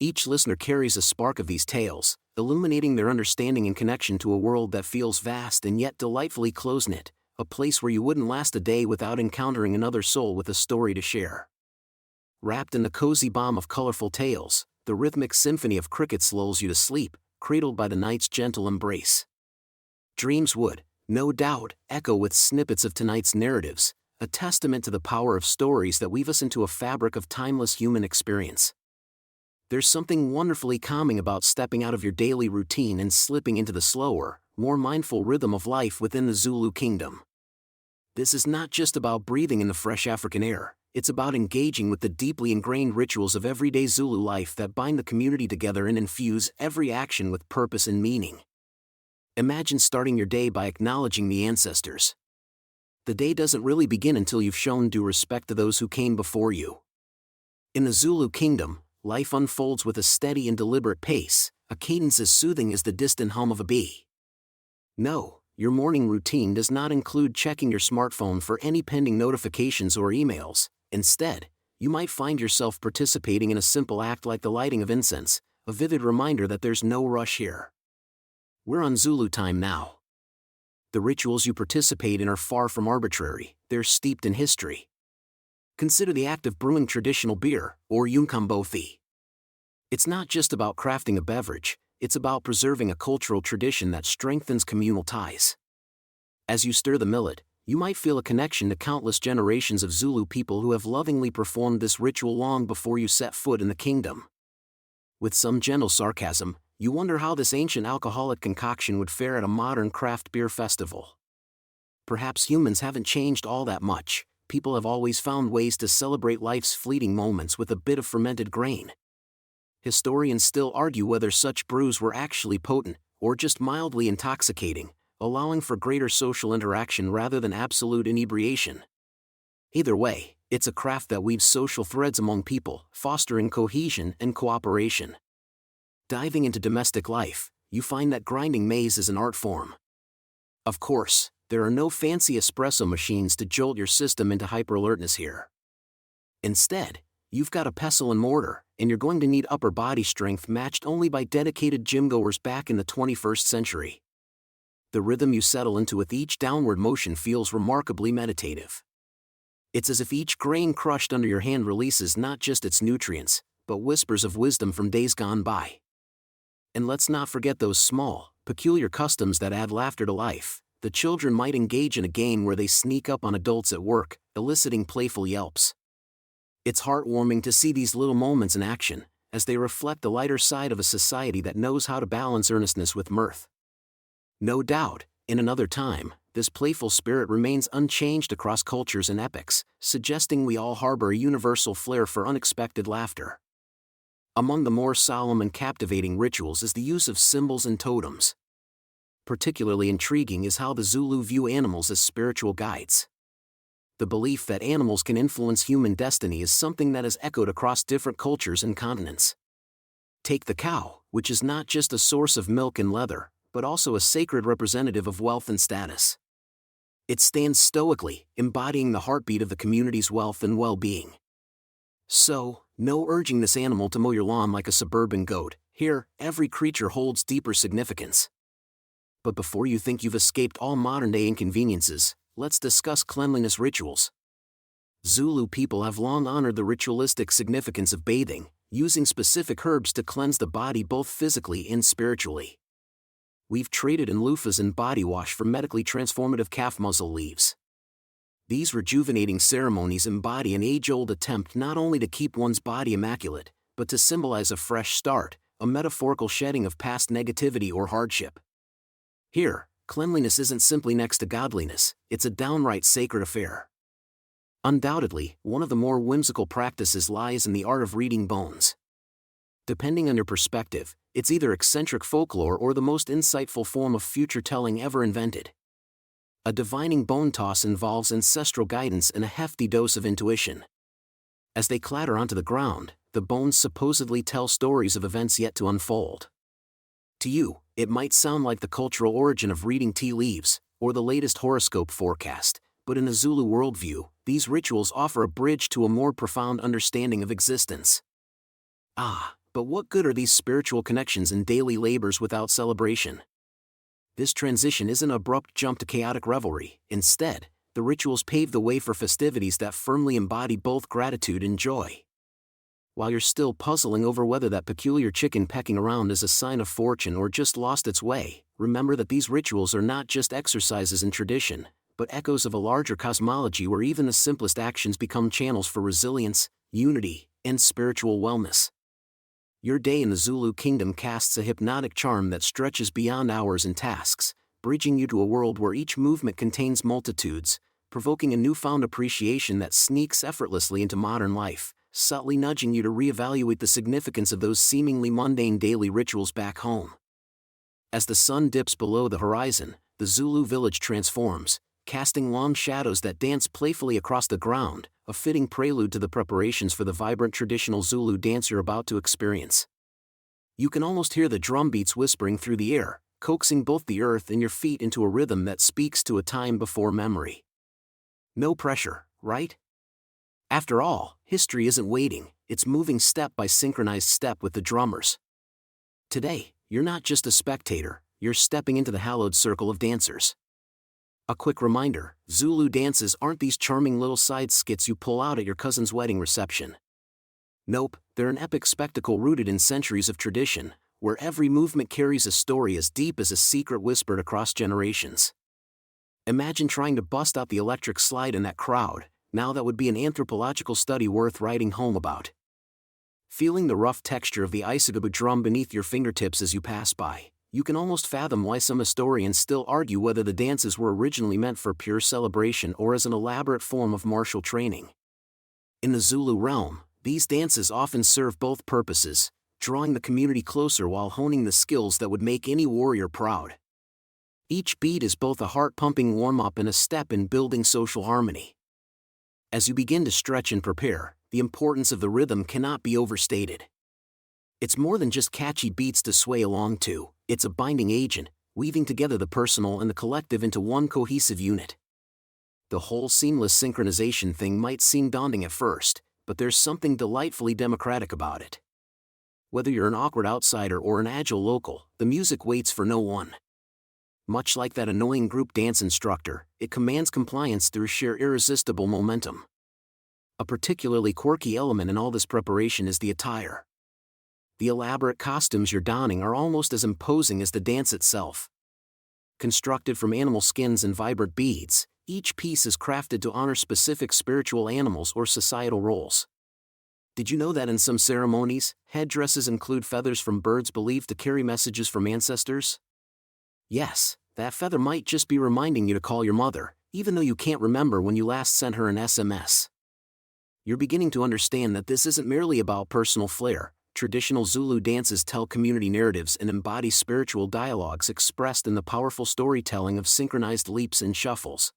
S1: Each listener carries a spark of these tales, illuminating their understanding and connection to a world that feels vast and yet delightfully close-knit, a place where you wouldn't last a day without encountering another soul with a story to share. Wrapped in the cozy balm of colorful tales, the rhythmic symphony of crickets lulls you to sleep, cradled by the night's gentle embrace. Dreams would, no doubt, echo with snippets of tonight's narratives, a testament to the power of stories that weave us into a fabric of timeless human experience. There's something wonderfully calming about stepping out of your daily routine and slipping into the slower, more mindful rhythm of life within the Zulu kingdom. This is not just about breathing in the fresh African air, it's about engaging with the deeply ingrained rituals of everyday Zulu life that bind the community together and infuse every action with purpose and meaning. Imagine starting your day by acknowledging the ancestors. The day doesn't really begin until you've shown due respect to those who came before you. In the Zulu kingdom, life unfolds with a steady and deliberate pace, a cadence as soothing as the distant hum of a bee. No, your morning routine does not include checking your smartphone for any pending notifications or emails. Instead, you might find yourself participating in a simple act like the lighting of incense, a vivid reminder that there's no rush here. We're on Zulu time now. The rituals you participate in are far from arbitrary, they're steeped in history. Consider the act of brewing traditional beer, or unkambothi. It's not just about crafting a beverage, it's about preserving a cultural tradition that strengthens communal ties. As you stir the millet, you might feel a connection to countless generations of Zulu people who have lovingly performed this ritual long before you set foot in the kingdom. With some gentle sarcasm, you wonder how this ancient alcoholic concoction would fare at a modern craft beer festival. Perhaps humans haven't changed all that much. People have always found ways to celebrate life's fleeting moments with a bit of fermented grain. Historians still argue whether such brews were actually potent, or just mildly intoxicating, allowing for greater social interaction rather than absolute inebriation. Either way, it's a craft that weaves social threads among people, fostering cohesion and cooperation. Diving into domestic life, you find that grinding maize is an art form. Of course, there are no fancy espresso machines to jolt your system into hyper-alertness here. Instead, you've got a pestle and mortar, and you're going to need upper body strength matched only by dedicated gym-goers back in the 21st century. The rhythm you settle into with each downward motion feels remarkably meditative. It's as if each grain crushed under your hand releases not just its nutrients, but whispers of wisdom from days gone by. And let's not forget those small, peculiar customs that add laughter to life. The children might engage in a game where they sneak up on adults at work, eliciting playful yelps. It's heartwarming to see these little moments in action, as they reflect the lighter side of a society that knows how to balance earnestness with mirth. No doubt, in another time, this playful spirit remains unchanged across cultures and epochs, suggesting we all harbor a universal flair for unexpected laughter. Among the more solemn and captivating rituals is the use of symbols and totems. Particularly intriguing is how the Zulu view animals as spiritual guides. The belief that animals can influence human destiny is something that has echoed across different cultures and continents. Take the cow, which is not just a source of milk and leather, but also a sacred representative of wealth and status. It stands stoically, embodying the heartbeat of the community's wealth and well-being. So, no urging this animal to mow your lawn like a suburban goat. Here, every creature holds deeper significance. But before you think you've escaped all modern-day inconveniences, let's discuss cleanliness rituals. Zulu people have long honored the ritualistic significance of bathing, using specific herbs to cleanse the body both physically and spiritually. We've traded in loofahs and body wash for medically transformative calf muzzle leaves. These rejuvenating ceremonies embody an age-old attempt not only to keep one's body immaculate, but to symbolize a fresh start, a metaphorical shedding of past negativity or hardship. Here, cleanliness isn't simply next to godliness, it's a downright sacred affair. Undoubtedly, one of the more whimsical practices lies in the art of reading bones. Depending on your perspective, it's either eccentric folklore or the most insightful form of future-telling ever invented. A divining bone toss involves ancestral guidance and a hefty dose of intuition. As they clatter onto the ground, the bones supposedly tell stories of events yet to unfold. To you, it might sound like the cultural origin of reading tea leaves, or the latest horoscope forecast, but in the Zulu worldview, these rituals offer a bridge to a more profound understanding of existence. But what good are these spiritual connections in daily labors without celebration? This transition isn't an abrupt jump to chaotic revelry. Instead, the rituals pave the way for festivities that firmly embody both gratitude and joy. While you're still puzzling over whether that peculiar chicken pecking around is a sign of fortune or just lost its way, remember that these rituals are not just exercises in tradition, but echoes of a larger cosmology where even the simplest actions become channels for resilience, unity, and spiritual wellness. Your day in the Zulu kingdom casts a hypnotic charm that stretches beyond hours and tasks, bridging you to a world where each movement contains multitudes, provoking a newfound appreciation that sneaks effortlessly into modern life, subtly nudging you to reevaluate the significance of those seemingly mundane daily rituals back home. As the sun dips below the horizon, the Zulu village transforms, casting long shadows that dance playfully across the ground, a fitting prelude to the preparations for the vibrant traditional Zulu dance you're about to experience. You can almost hear the drum beats whispering through the air, coaxing both the earth and your feet into a rhythm that speaks to a time before memory. No pressure, right? After all, history isn't waiting, it's moving step by synchronized step with the drummers. Today, you're not just a spectator, you're stepping into the hallowed circle of dancers. A quick reminder, Zulu dances aren't these charming little side skits you pull out at your cousin's wedding reception. Nope, they're an epic spectacle rooted in centuries of tradition, where every movement carries a story as deep as a secret whispered across generations. Imagine trying to bust out the electric slide in that crowd. Now that would be an anthropological study worth writing home about. Feeling the rough texture of the Isagabu drum beneath your fingertips as you pass by, you can almost fathom why some historians still argue whether the dances were originally meant for pure celebration or as an elaborate form of martial training. In the Zulu realm, these dances often serve both purposes, drawing the community closer while honing the skills that would make any warrior proud. Each beat is both a heart-pumping warm-up and a step in building social harmony. As you begin to stretch and prepare, the importance of the rhythm cannot be overstated. It's more than just catchy beats to sway along to, it's a binding agent, weaving together the personal and the collective into one cohesive unit. The whole seamless synchronization thing might seem daunting at first, but there's something delightfully democratic about it. Whether you're an awkward outsider or an agile local, the music waits for no one. Much like that annoying group dance instructor, it commands compliance through sheer irresistible momentum. A particularly quirky element in all this preparation is the attire. The elaborate costumes you're donning are almost as imposing as the dance itself. Constructed from animal skins and vibrant beads, each piece is crafted to honor specific spiritual animals or societal roles. Did you know that in some ceremonies, headdresses include feathers from birds believed to carry messages from ancestors? Yes, that feather might just be reminding you to call your mother, even though you can't remember when you last sent her an SMS. You're beginning to understand that this isn't merely about personal flair. Traditional Zulu dances tell community narratives and embody spiritual dialogues expressed in the powerful storytelling of synchronized leaps and shuffles.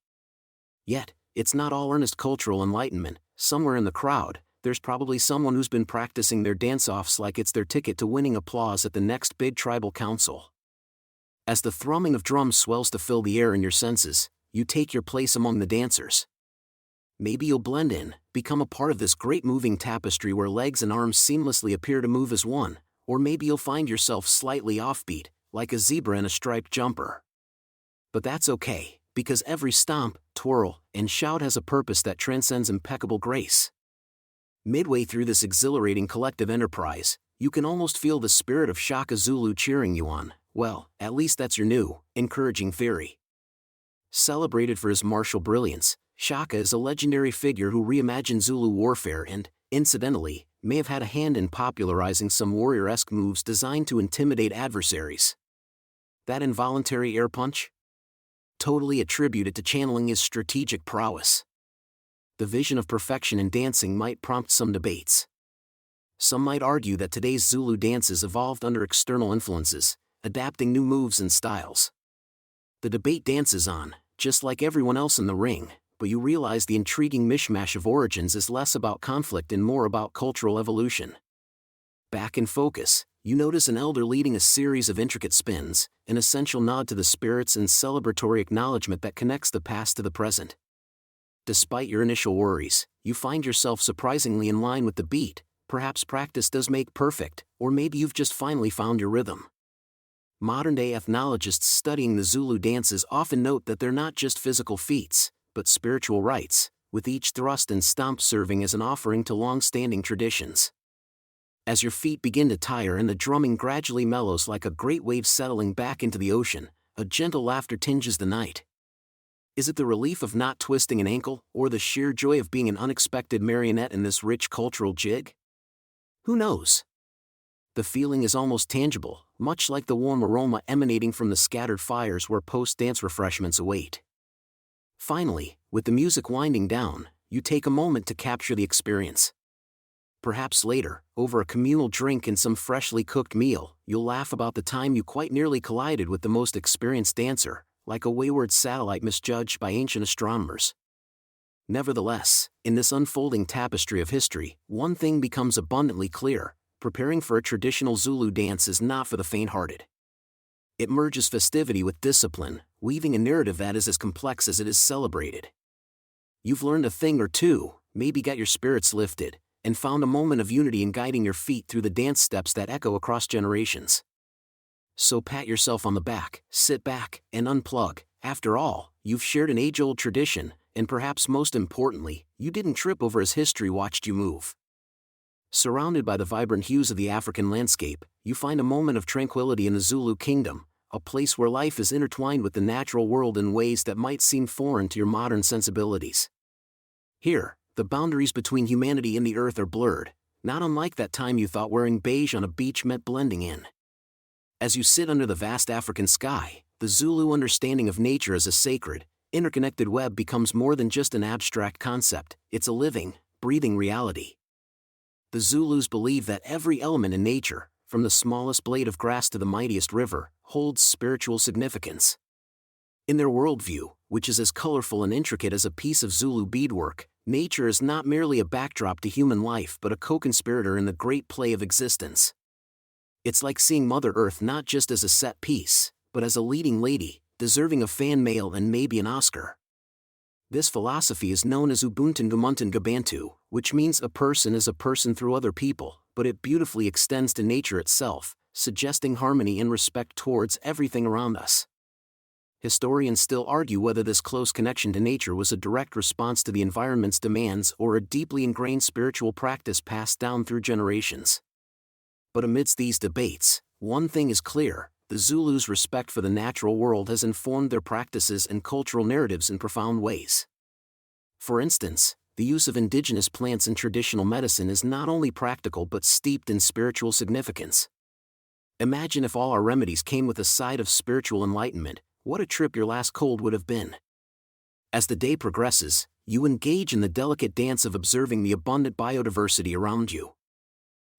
S1: Yet, it's not all earnest cultural enlightenment. Somewhere in the crowd, there's probably someone who's been practicing their dance-offs like it's their ticket to winning applause at the next big tribal council. As the thrumming of drums swells to fill the air in your senses, you take your place among the dancers. Maybe you'll blend in, become a part of this great moving tapestry where legs and arms seamlessly appear to move as one, or maybe you'll find yourself slightly offbeat, like a zebra in a striped jumper. But that's okay, because every stomp, twirl, and shout has a purpose that transcends impeccable grace. Midway through this exhilarating collective enterprise, you can almost feel the spirit of Shaka Zulu cheering you on. Well, at least that's your new, encouraging theory. Celebrated for his martial brilliance, Shaka is a legendary figure who reimagined Zulu warfare and, incidentally, may have had a hand in popularizing some warrior-esque moves designed to intimidate adversaries. That involuntary air punch? totally attribute it to channeling his strategic prowess. The vision of perfection in dancing might prompt some debates. Some might argue that today's Zulu dances evolved under external influences, adapting new moves and styles. The debate dances on, just like everyone else in the ring, but you realize the intriguing mishmash of origins is less about conflict and more about cultural evolution. Back in focus, you notice an elder leading a series of intricate spins, an essential nod to the spirits and celebratory acknowledgement that connects the past to the present. Despite your initial worries, you find yourself surprisingly in line with the beat. Perhaps practice does make perfect, or maybe you've just finally found your rhythm. Modern-day ethnologists studying the Zulu dances often note that they're not just physical feats, but spiritual rites, with each thrust and stomp serving as an offering to long-standing traditions. As your feet begin to tire and the drumming gradually mellows like a great wave settling back into the ocean, a gentle laughter tinges the night. Is it the relief of not twisting an ankle, or the sheer joy of being an unexpected marionette in this rich cultural jig? Who knows? The feeling is almost tangible, much like the warm aroma emanating from the scattered fires where post-dance refreshments await. Finally, with the music winding down, you take a moment to capture the experience. Perhaps later, over a communal drink and some freshly cooked meal, you'll laugh about the time you quite nearly collided with the most experienced dancer, like a wayward satellite misjudged by ancient astronomers. Nevertheless, in this unfolding tapestry of history, one thing becomes abundantly clear: preparing for a traditional Zulu dance is not for the faint-hearted. It merges festivity with discipline, weaving a narrative that is as complex as it is celebrated. You've learned a thing or two, maybe got your spirits lifted, and found a moment of unity in guiding your feet through the dance steps that echo across generations. So pat yourself on the back, sit back, and unplug. After all, you've shared an age-old tradition, and perhaps most importantly, you didn't trip over as history watched you move. Surrounded by the vibrant hues of the African landscape, you find a moment of tranquility in the Zulu kingdom, a place where life is intertwined with the natural world in ways that might seem foreign to your modern sensibilities. Here, the boundaries between humanity and the earth are blurred, not unlike that time you thought wearing beige on a beach meant blending in. As you sit under the vast African sky, the Zulu understanding of nature as a sacred, interconnected web becomes more than just an abstract concept, it's a living, breathing reality. The Zulus believe that every element in nature, from the smallest blade of grass to the mightiest river, holds spiritual significance. In their worldview, which is as colorful and intricate as a piece of Zulu beadwork, nature is not merely a backdrop to human life but a co-conspirator in the great play of existence. It's like seeing Mother Earth not just as a set piece, but as a leading lady, deserving of fan mail and maybe an Oscar. This philosophy is known as Ubuntu Gabantu, which means a person is a person through other people, but it beautifully extends to nature itself, suggesting harmony and respect towards everything around us. Historians still argue whether this close connection to nature was a direct response to the environment's demands or a deeply ingrained spiritual practice passed down through generations. But amidst these debates, one thing is clear: the Zulus' respect for the natural world has informed their practices and cultural narratives in profound ways. For instance, the use of indigenous plants in traditional medicine is not only practical but steeped in spiritual significance. Imagine if all our remedies came with a side of spiritual enlightenment, what a trip your last cold would have been. As the day progresses, you engage in the delicate dance of observing the abundant biodiversity around you.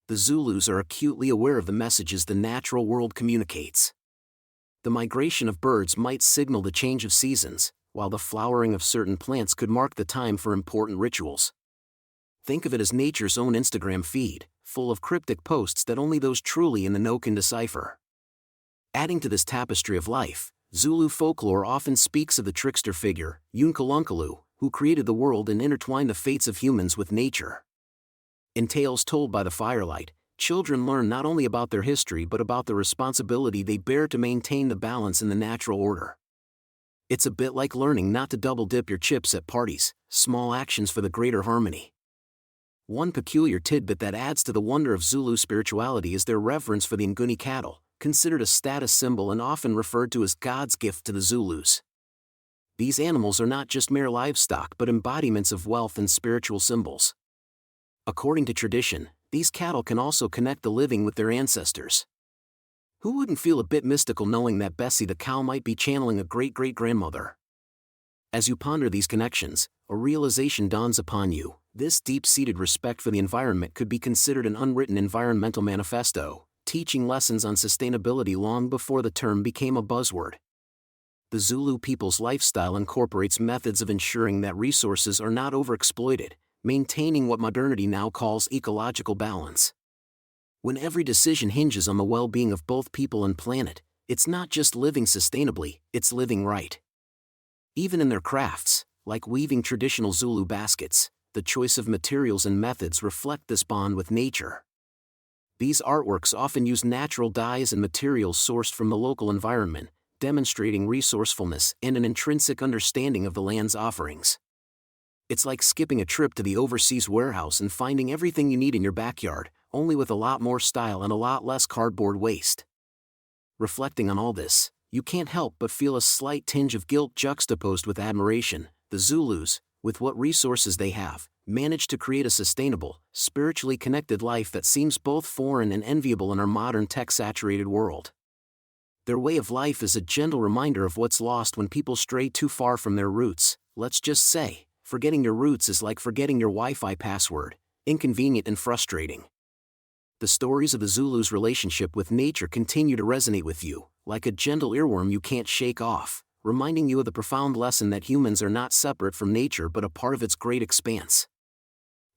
S1: The Zulus are acutely aware of the messages the natural world communicates. The migration of birds might signal the change of seasons, while the flowering of certain plants could mark the time for important rituals. Think of it as nature's own Instagram feed, full of cryptic posts that only those truly in the know can decipher. Adding to this tapestry of life, Zulu folklore often speaks of the trickster figure, Unkalunkalu, who created the world and intertwined the fates of humans with nature. In tales told by the firelight, children learn not only about their history but about the responsibility they bear to maintain the balance in the natural order. It's a bit like learning not to double-dip your chips at parties, small actions for the greater harmony. One peculiar tidbit that adds to the wonder of Zulu spirituality is their reverence for the Nguni cattle, considered a status symbol and often referred to as God's gift to the Zulus. These animals are not just mere livestock but embodiments of wealth and spiritual symbols. According to tradition, these cattle can also connect the living with their ancestors. Who wouldn't feel a bit mystical knowing that Bessie the cow might be channeling a great-great-grandmother? As you ponder these connections, a realization dawns upon you. This deep-seated respect for the environment could be considered an unwritten environmental manifesto, teaching lessons on sustainability long before the term became a buzzword. The Zulu people's lifestyle incorporates methods of ensuring that resources are not overexploited, maintaining what modernity now calls ecological balance. When every decision hinges on the well-being of both people and planet, it's not just living sustainably, it's living right. Even in their crafts, like weaving traditional Zulu baskets, the choice of materials and methods reflect this bond with nature. These artworks often use natural dyes and materials sourced from the local environment, demonstrating resourcefulness and an intrinsic understanding of the land's offerings. It's like skipping a trip to the overseas warehouse and finding everything you need in your backyard, only with a lot more style and a lot less cardboard waste. Reflecting on all this, you can't help but feel a slight tinge of guilt juxtaposed with admiration. The Zulus, with what resources they have, managed to create a sustainable, spiritually connected life that seems both foreign and enviable in our modern tech-saturated world. Their way of life is a gentle reminder of what's lost when people stray too far from their roots. Let's just say, forgetting your roots is like forgetting your Wi-Fi password, inconvenient and frustrating. The stories of the Zulus' relationship with nature continue to resonate with you, like a gentle earworm you can't shake off, reminding you of the profound lesson that humans are not separate from nature but a part of its great expanse.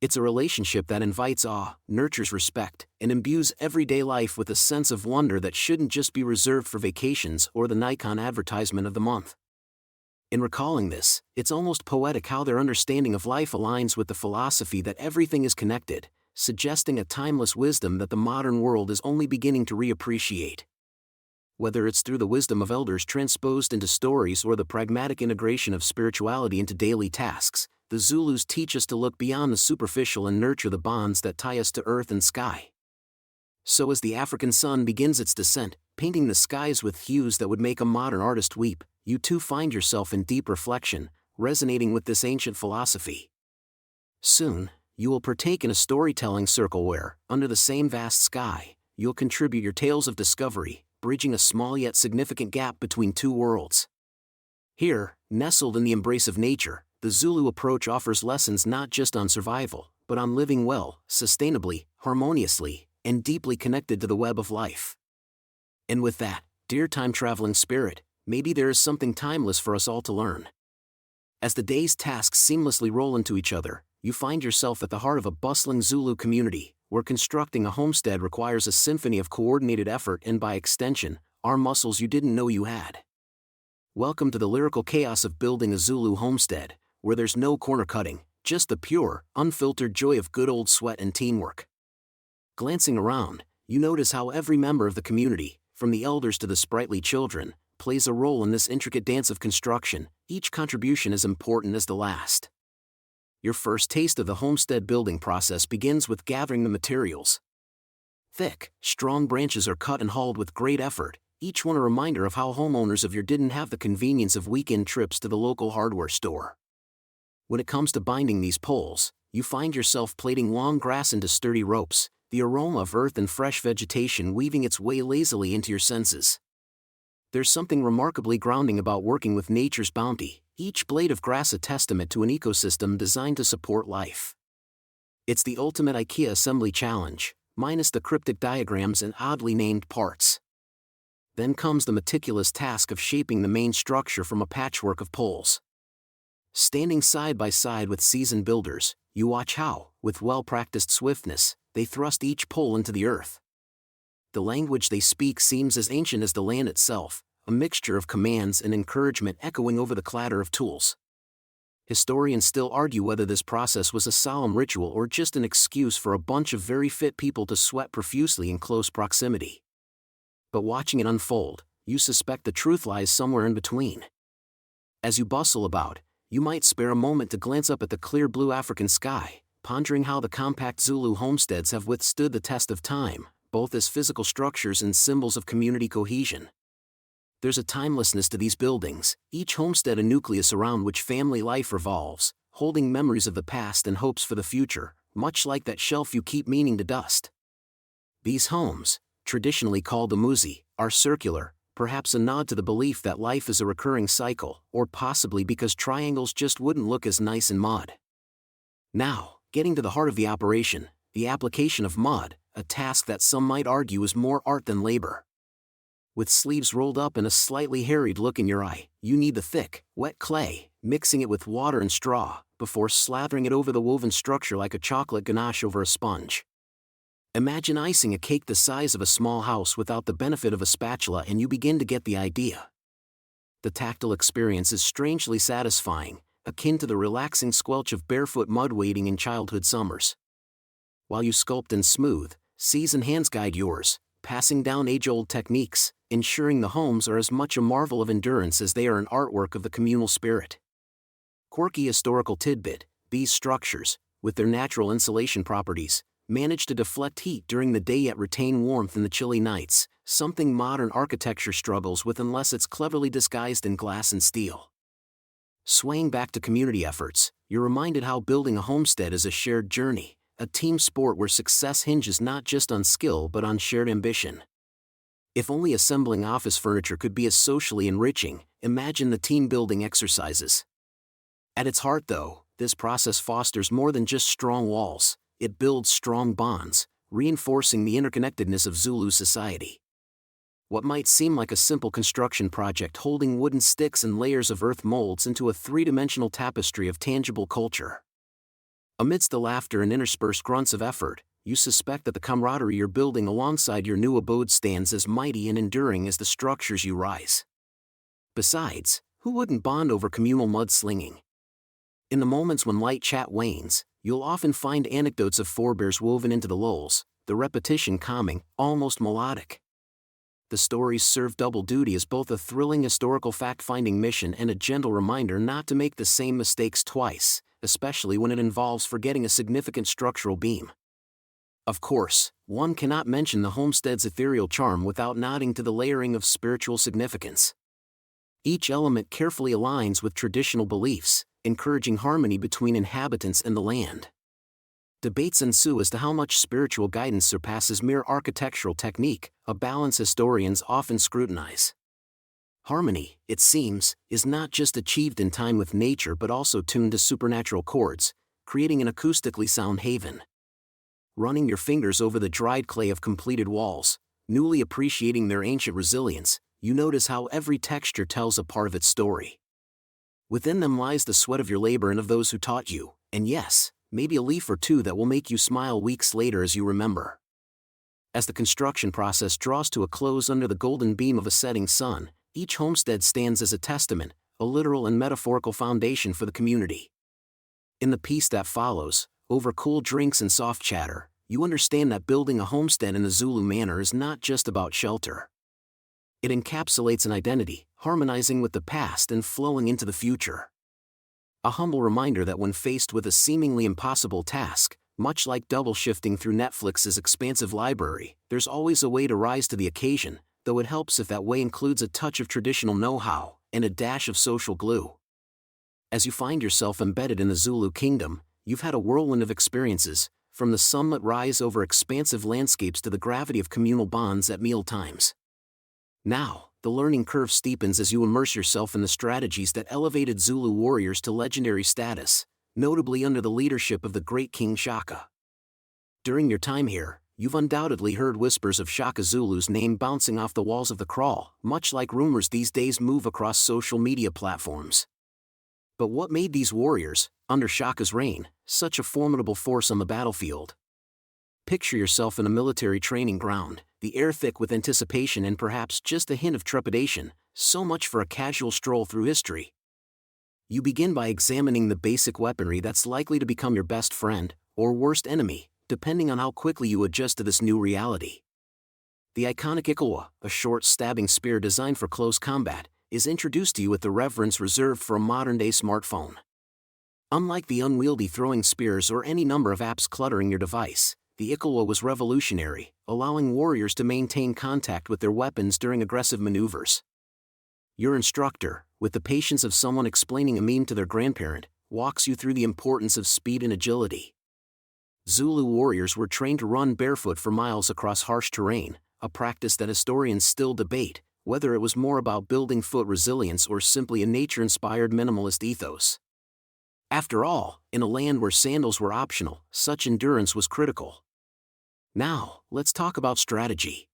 S1: It's a relationship that invites awe, nurtures respect, and imbues everyday life with a sense of wonder that shouldn't just be reserved for vacations or the Nikon advertisement of the month. In recalling this, it's almost poetic how their understanding of life aligns with the philosophy that everything is connected, suggesting a timeless wisdom that the modern world is only beginning to reappreciate. Whether it's through the wisdom of elders transposed into stories or the pragmatic integration of spirituality into daily tasks, the Zulus teach us to look beyond the superficial and nurture the bonds that tie us to earth and sky. So as the African sun begins its descent, painting the skies with hues that would make a modern artist weep, you too find yourself in deep reflection, resonating with this ancient philosophy. Soon, you will partake in a storytelling circle where, under the same vast sky, you'll contribute your tales of discovery, bridging a small yet significant gap between two worlds. Here, nestled in the embrace of nature, the Zulu approach offers lessons not just on survival, but on living well, sustainably, harmoniously, and deeply connected to the web of life. And with that, dear time-traveling spirit, maybe there is something timeless for us all to learn. As the day's tasks seamlessly roll into each other, you find yourself at the heart of a bustling Zulu community, where constructing a homestead requires a symphony of coordinated effort and by extension, arm muscles you didn't know you had. Welcome to the lyrical chaos of building a Zulu homestead, where there's no corner cutting, just the pure, unfiltered joy of good old sweat and teamwork. Glancing around, you notice how every member of the community, from the elders to the sprightly children, plays a role in this intricate dance of construction, each contribution as important as the last. Your first taste of the homestead building process begins with gathering the materials. Thick, strong branches are cut and hauled with great effort, each one a reminder of how homeowners of yore didn't have the convenience of weekend trips to the local hardware store. When it comes to binding these poles, you find yourself plaiting long grass into sturdy ropes, the aroma of earth and fresh vegetation weaving its way lazily into your senses. There's something remarkably grounding about working with nature's bounty, each blade of grass a testament to an ecosystem designed to support life. It's the ultimate IKEA assembly challenge, minus the cryptic diagrams and oddly named parts. Then comes the meticulous task of shaping the main structure from a patchwork of poles. Standing side by side with seasoned builders, you watch how, with well-practiced swiftness, they thrust each pole into the earth. The language they speak seems as ancient as the land itself, a mixture of commands and encouragement echoing over the clatter of tools. Historians still argue whether this process was a solemn ritual or just an excuse for a bunch of very fit people to sweat profusely in close proximity. But watching it unfold, you suspect the truth lies somewhere in between. As you bustle about, you might spare a moment to glance up at the clear blue African sky, pondering how the compact Zulu homesteads have withstood the test of time, both as physical structures and symbols of community cohesion. There's a timelessness to these buildings, each homestead a nucleus around which family life revolves, holding memories of the past and hopes for the future, much like that shelf you keep meaning to dust. These homes, traditionally called the muzi, are circular, perhaps a nod to the belief that life is a recurring cycle, or possibly because triangles just wouldn't look as nice in mud. Now, getting to the heart of the operation, the application of mud, a task that some might argue is more art than labor. With sleeves rolled up and a slightly harried look in your eye, you need the thick, wet clay, mixing it with water and straw, before slathering it over the woven structure like a chocolate ganache over a sponge. Imagine icing a cake the size of a small house without the benefit of a spatula, and you begin to get the idea. The tactile experience is strangely satisfying, akin to the relaxing squelch of barefoot mud wading in childhood summers. While you sculpt and smooth, seasoned hands guide yours, passing down age-old techniques, ensuring the homes are as much a marvel of endurance as they are an artwork of the communal spirit. Quirky historical tidbit: these structures, with their natural insulation properties, manage to deflect heat during the day yet retain warmth in the chilly nights, something modern architecture struggles with unless it's cleverly disguised in glass and steel. Swaying back to community efforts, you're reminded how building a homestead is a shared journey, a team sport where success hinges not just on skill but on shared ambition. If only assembling office furniture could be as socially enriching, imagine the team-building exercises. At its heart, though, this process fosters more than just strong walls. It builds strong bonds, reinforcing the interconnectedness of Zulu society. What might seem like a simple construction project holding wooden sticks and layers of earth molds into a three-dimensional tapestry of tangible culture. Amidst the laughter and interspersed grunts of effort, you suspect that the camaraderie you're building alongside your new abode stands as mighty and enduring as the structures you rise. Besides, who wouldn't bond over communal mudslinging? In the moments when light chat wanes, you'll often find anecdotes of forebears woven into the lulls, the repetition calming, almost melodic. The stories serve double duty as both a thrilling historical fact-finding mission and a gentle reminder not to make the same mistakes twice, especially when it involves forgetting a significant structural beam. Of course, one cannot mention the homestead's ethereal charm without nodding to the layering of spiritual significance. Each element carefully aligns with traditional beliefs, encouraging harmony between inhabitants and the land. Debates ensue as to how much spiritual guidance surpasses mere architectural technique, a balance historians often scrutinize. Harmony, it seems, is not just achieved in time with nature but also tuned to supernatural chords, creating an acoustically sound haven. Running your fingers over the dried clay of completed walls, newly appreciating their ancient resilience, you notice how every texture tells a part of its story. Within them lies the sweat of your labor and of those who taught you, and yes, maybe a leaf or two that will make you smile weeks later as you remember. As the construction process draws to a close under the golden beam of a setting sun, each homestead stands as a testament, a literal and metaphorical foundation for the community. In the piece that follows, over cool drinks and soft chatter, you understand that building a homestead in the Zulu manner is not just about shelter. It encapsulates an identity, harmonizing with the past and flowing into the future. A humble reminder that when faced with a seemingly impossible task, much like double shifting through Netflix's expansive library, there's always a way to rise to the occasion, though it helps if that way includes a touch of traditional know-how and a dash of social glue. As you find yourself embedded in the Zulu kingdom, you've had a whirlwind of experiences, from the sunlit rise over expansive landscapes to the gravity of communal bonds at meal times. Now, the learning curve steepens as you immerse yourself in the strategies that elevated Zulu warriors to legendary status, notably under the leadership of the great King Shaka. During your time here, you've undoubtedly heard whispers of Shaka Zulu's name bouncing off the walls of the kraal, much like rumors these days move across social media platforms. But what made these warriors, under Shaka's reign, such a formidable force on the battlefield? Picture yourself in a military training ground, the air thick with anticipation and perhaps just a hint of trepidation, so much for a casual stroll through history. You begin by examining the basic weaponry that's likely to become your best friend, or worst enemy, depending on how quickly you adjust to this new reality. The iconic Ikawa, a short stabbing spear designed for close combat, is introduced to you with the reverence reserved for a modern-day smartphone. Unlike the unwieldy throwing spears or any number of apps cluttering your device, the Ikawa was revolutionary, allowing warriors to maintain contact with their weapons during aggressive maneuvers. Your instructor, with the patience of someone explaining a meme to their grandparent, walks you through the importance of speed and agility. Zulu warriors were trained to run barefoot for miles across harsh terrain, a practice that historians still debate, whether it was more about building foot resilience or simply a nature-inspired minimalist ethos. After all, in a land where sandals were optional, such endurance was critical. Now, let's talk about strategy.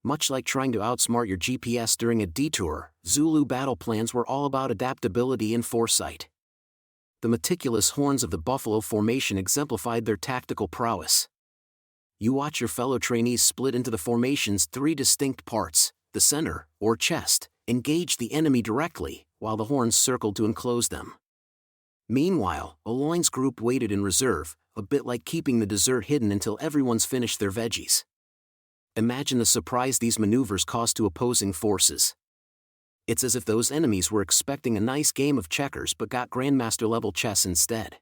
S1: Much like trying to outsmart your GPS during a detour, Zulu battle plans were all about adaptability and foresight. The meticulous horns of the buffalo formation exemplified their tactical prowess. You watch your fellow trainees split into the formation's three distinct parts: the center, or chest, engage the enemy directly, while the horns circled to enclose them. Meanwhile, a loins group waited in reserve, a bit like keeping the dessert hidden until everyone's finished their veggies. Imagine the surprise these maneuvers caused to opposing forces. It's as if those enemies were expecting a nice game of checkers but got Grandmaster-level chess instead.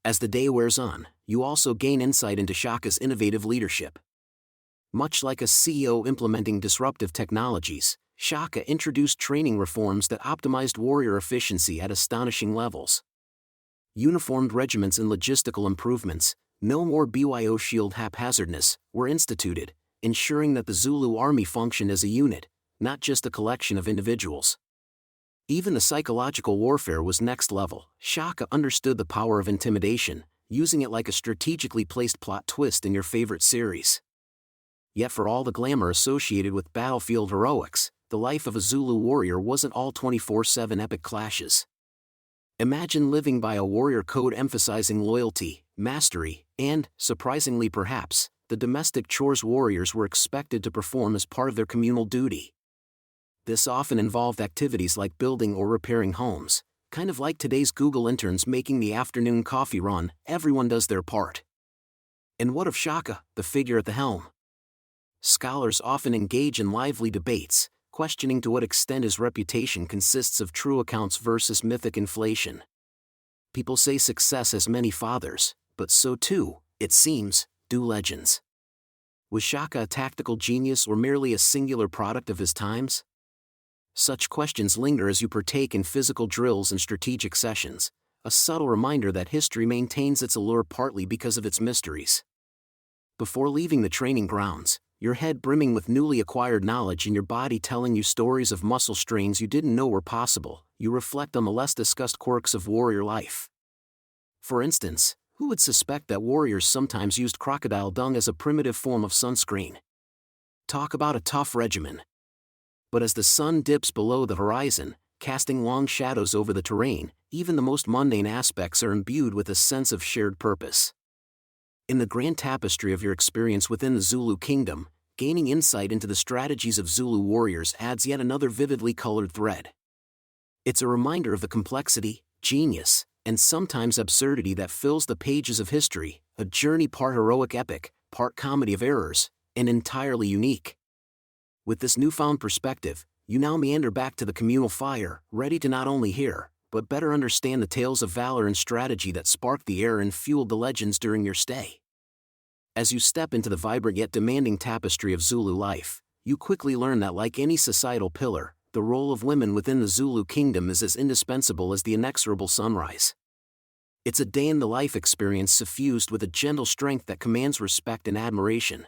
S1: As the day wears on, you also gain insight into Shaka's innovative leadership. Much like a CEO implementing disruptive technologies, Shaka introduced training reforms that optimized warrior efficiency at astonishing levels. Uniformed regiments and logistical improvements, no more BYO shield haphazardness, were instituted, ensuring that the Zulu army functioned as a unit, not just a collection of individuals. Even the psychological warfare was next level. Shaka understood the power of intimidation, using it like a strategically placed plot twist in your favorite series. Yet for all the glamour associated with battlefield heroics, the life of a Zulu warrior wasn't all 24/7 epic clashes. Imagine living by a warrior code emphasizing loyalty, mastery, and, surprisingly perhaps, the domestic chores warriors were expected to perform as part of their communal duty. This often involved activities like building or repairing homes, kind of like today's Google interns making the afternoon coffee run. Everyone does their part. And what of Shaka, the figure at the helm? Scholars often engage in lively debates, questioning to what extent his reputation consists of true accounts versus mythic inflation. People say success has many fathers, but so too, it seems, do legends. Was Shaka a tactical genius or merely a singular product of his times? Such questions linger as you partake in physical drills and strategic sessions, a subtle reminder that history maintains its allure partly because of its mysteries. Before leaving the training grounds, your head brimming with newly acquired knowledge and your body telling you stories of muscle strains you didn't know were possible, you reflect on the less discussed quirks of warrior life. For instance, who would suspect that warriors sometimes used crocodile dung as a primitive form of sunscreen? Talk about a tough regimen. But as the sun dips below the horizon, casting long shadows over the terrain, even the most mundane aspects are imbued with a sense of shared purpose. In the grand tapestry of your experience within the Zulu kingdom, gaining insight into the strategies of Zulu warriors adds yet another vividly colored thread. It's a reminder of the complexity, genius, and sometimes absurdity that fills the pages of history, a journey part heroic epic, part comedy of errors, and entirely unique. With this newfound perspective, you now meander back to the communal fire, ready to not only hear, but better understand the tales of valor and strategy that sparked the era and fueled the legends during your stay. As you step into the vibrant yet demanding tapestry of Zulu life, you quickly learn that like any societal pillar, the role of women within the Zulu kingdom is as indispensable as the inexorable sunrise. It's a day-in-the-life experience suffused with a gentle strength that commands respect and admiration.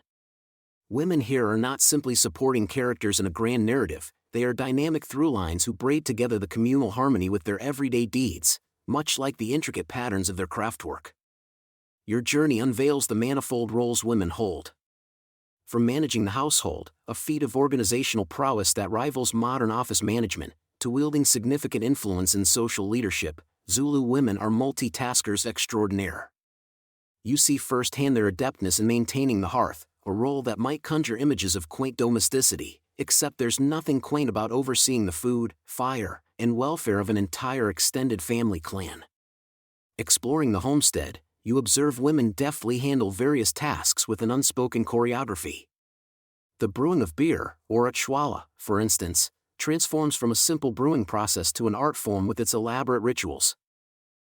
S1: Women here are not simply supporting characters in a grand narrative, they are dynamic through-lines who braid together the communal harmony with their everyday deeds, much like the intricate patterns of their craftwork. Your journey unveils the manifold roles women hold. From managing the household, a feat of organizational prowess that rivals modern office management, to wielding significant influence in social leadership, Zulu women are multitaskers extraordinaire. You see firsthand their adeptness in maintaining the hearth, a role that might conjure images of quaint domesticity, except there's nothing quaint about overseeing the food, fire, and welfare of an entire extended family clan. Exploring the homestead, you observe women deftly handle various tasks with an unspoken choreography. The brewing of beer, or a chwala, for instance, transforms from a simple brewing process to an art form with its elaborate rituals.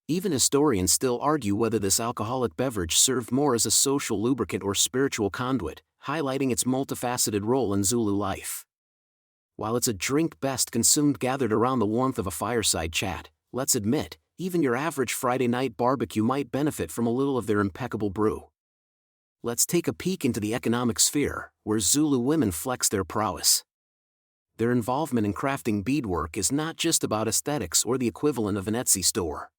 S1: Even historians still argue whether this alcoholic beverage served more as a social lubricant or spiritual conduit, highlighting its multifaceted role in Zulu life. While it's a drink best consumed gathered around the warmth of a fireside chat, let's admit, even your average Friday night barbecue might benefit from a little of their impeccable brew. Let's take a peek into the economic sphere, where Zulu women flex their prowess. Their involvement in crafting beadwork is not just about aesthetics or the equivalent of an Etsy store.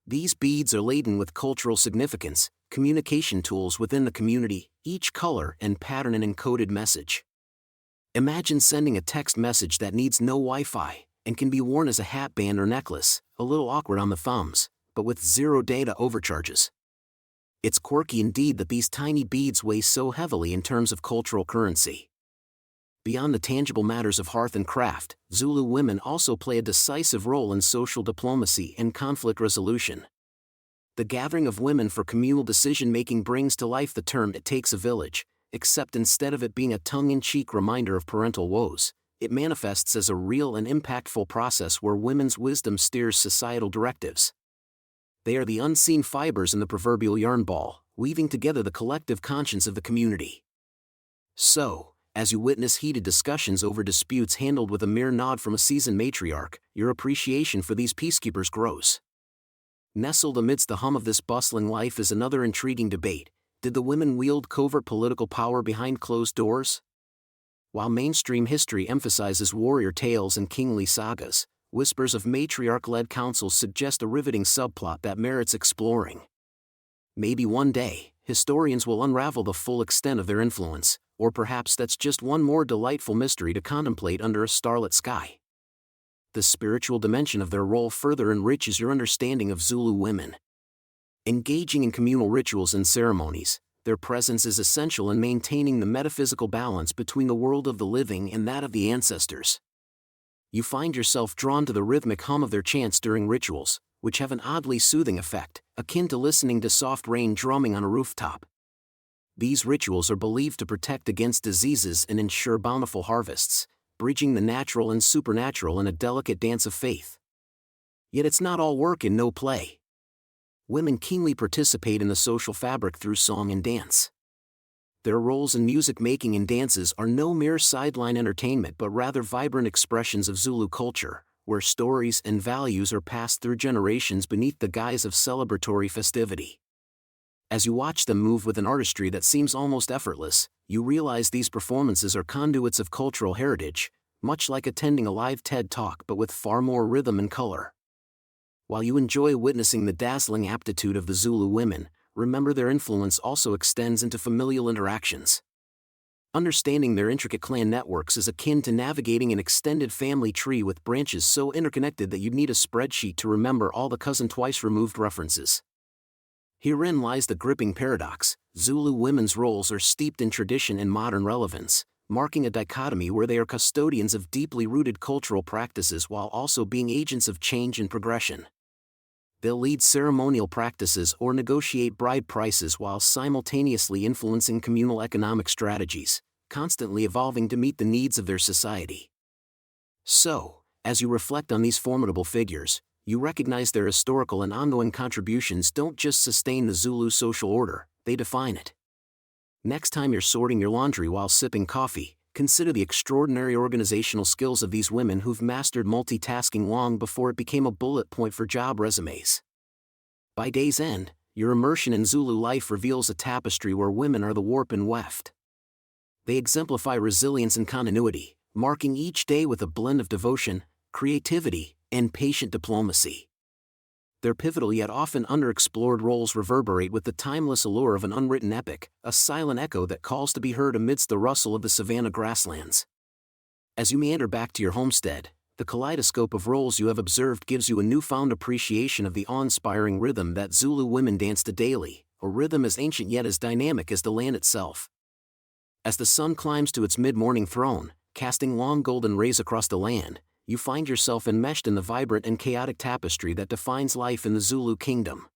S1: These beads are laden with cultural significance, communication tools within the community, each color and pattern an encoded message. Imagine sending a text message that needs no Wi-Fi, and can be worn as a hat band or necklace, a little awkward on the thumbs, but with zero data overcharges. It's quirky indeed that these tiny beads weigh so heavily in terms of cultural currency. Beyond the tangible matters of hearth and craft, Zulu women also play a decisive role in social diplomacy and conflict resolution. The gathering of women for communal decision-making brings to life the term "it takes a village," except instead of it being a tongue-in-cheek reminder of parental woes, it manifests as a real and impactful process where women's wisdom steers societal directives. They are the unseen fibers in the proverbial yarn ball, weaving together the collective conscience of the community. So, as you witness heated discussions over disputes handled with a mere nod from a seasoned matriarch, your appreciation for these peacekeepers grows. Nestled amidst the hum of this bustling life is another intriguing debate: did the women wield covert political power behind closed doors? While mainstream history emphasizes warrior tales and kingly sagas, whispers of matriarch-led councils suggest a riveting subplot that merits exploring. Maybe one day, historians will unravel the full extent of their influence, or perhaps that's just one more delightful mystery to contemplate under a starlit sky. The spiritual dimension of their role further enriches your understanding of Zulu women. Engaging in communal rituals and ceremonies, their presence is essential in maintaining the metaphysical balance between the world of the living and that of the ancestors. You find yourself drawn to the rhythmic hum of their chants during rituals, which have an oddly soothing effect, akin to listening to soft rain drumming on a rooftop. These rituals are believed to protect against diseases and ensure bountiful harvests, bridging the natural and supernatural in a delicate dance of faith. Yet it's not all work and no play. Women keenly participate in the social fabric through song and dance. Their roles in music making and dances are no mere sideline entertainment but rather vibrant expressions of Zulu culture, where stories and values are passed through generations beneath the guise of celebratory festivity. As you watch them move with an artistry that seems almost effortless, you realize these performances are conduits of cultural heritage, much like attending a live TED Talk but with far more rhythm and color. While you enjoy witnessing the dazzling aptitude of the Zulu women, remember their influence also extends into familial interactions. Understanding their intricate clan networks is akin to navigating an extended family tree with branches so interconnected that you'd need a spreadsheet to remember all the cousin twice-removed references. Herein lies the gripping paradox: Zulu women's roles are steeped in tradition and modern relevance, marking a dichotomy where they are custodians of deeply rooted cultural practices while also being agents of change and progression. They'll lead ceremonial practices or negotiate bride prices while simultaneously influencing communal economic strategies, constantly evolving to meet the needs of their society. So, as you reflect on these formidable figures, you recognize their historical and ongoing contributions don't just sustain the Zulu social order, they define it. Next time you're sorting your laundry while sipping coffee, consider the extraordinary organizational skills of these women who've mastered multitasking long before it became a bullet point for job resumes. By day's end, your immersion in Zulu life reveals a tapestry where women are the warp and weft. They exemplify resilience and continuity, marking each day with a blend of devotion, creativity, and patient diplomacy. Their pivotal yet often underexplored roles reverberate with the timeless allure of an unwritten epic, a silent echo that calls to be heard amidst the rustle of the savanna grasslands. As you meander back to your homestead, the kaleidoscope of roles you have observed gives you a newfound appreciation of the awe-inspiring rhythm that Zulu women dance to daily, a rhythm as ancient yet as dynamic as the land itself. As the sun climbs to its mid-morning throne, casting long golden rays across the land, you find yourself enmeshed in the vibrant and chaotic tapestry that defines life in the Zulu kingdom.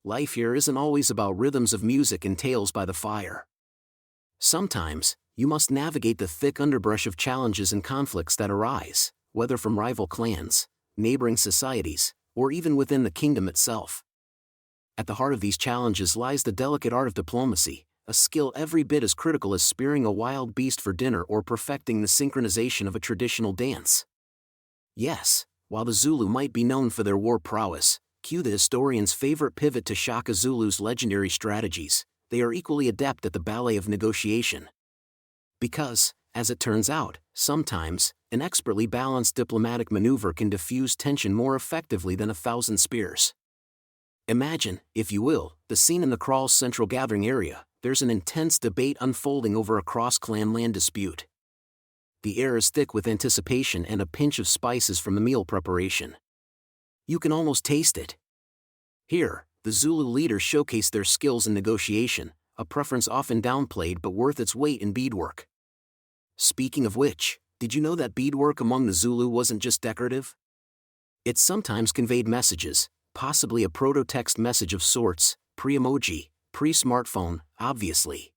S1: Life here isn't always about rhythms of music and tales by the fire. Sometimes, you must navigate the thick underbrush of challenges and conflicts that arise, whether from rival clans, neighboring societies, or even within the kingdom itself. At the heart of these challenges lies the delicate art of diplomacy, a skill every bit as critical as spearing a wild beast for dinner or perfecting the synchronization of a traditional dance. Yes, while the Zulu might be known for their war prowess, cue the historian's favorite pivot to Shaka Zulu's legendary strategies. they are equally adept at the ballet of negotiation. Because, as it turns out, sometimes, an expertly balanced diplomatic maneuver can diffuse tension more effectively than 1,000 spears. Imagine, if you will, the scene in the Kral's central gathering area. There's an intense debate unfolding over a cross-clan land dispute. The air is thick with anticipation and a pinch of spices from the meal preparation. You can almost taste it. Here, the Zulu leaders showcase their skills in negotiation, a preference often downplayed but worth its weight in beadwork. Speaking of which, did you know that beadwork among the Zulu wasn't just decorative? It sometimes conveyed messages, possibly a proto-text message of sorts, pre-emoji, pre-smartphone, obviously.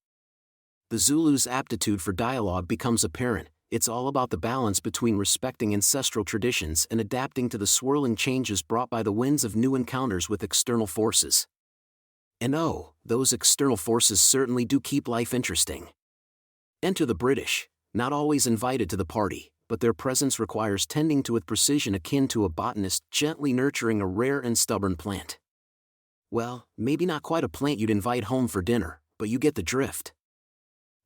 S1: The Zulu's aptitude for dialogue becomes apparent. It's all about the balance between respecting ancestral traditions and adapting to the swirling changes brought by the winds of new encounters with external forces. And oh, those external forces certainly do keep life interesting. Enter the British, not always invited to the party, but their presence requires tending to with precision akin to a botanist gently nurturing a rare and stubborn plant. Well, maybe not quite a plant you'd invite home for dinner, but you get the drift.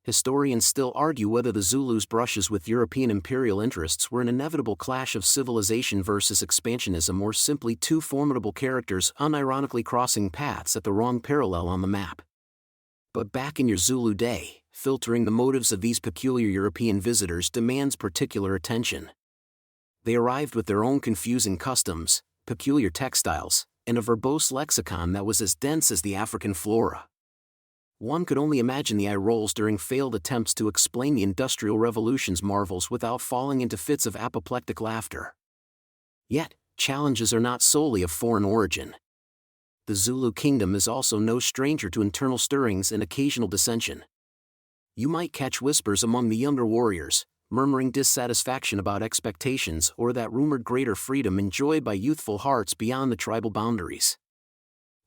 S1: Historians still argue whether the Zulus' brushes with European imperial interests were an inevitable clash of civilization versus expansionism or simply two formidable characters unironically crossing paths at the wrong parallel on the map. But back in your Zulu day, filtering the motives of these peculiar European visitors demands particular attention. They arrived with their own confusing customs, peculiar textiles, and a verbose lexicon that was as dense as the African flora. One could only imagine the eye rolls during failed attempts to explain the Industrial Revolution's marvels without falling into fits of apoplectic laughter. Yet, challenges are not solely of foreign origin. The Zulu kingdom is also no stranger to internal stirrings and occasional dissension. You might catch whispers among the younger warriors, murmuring dissatisfaction about expectations or that rumored greater freedom enjoyed by youthful hearts beyond the tribal boundaries.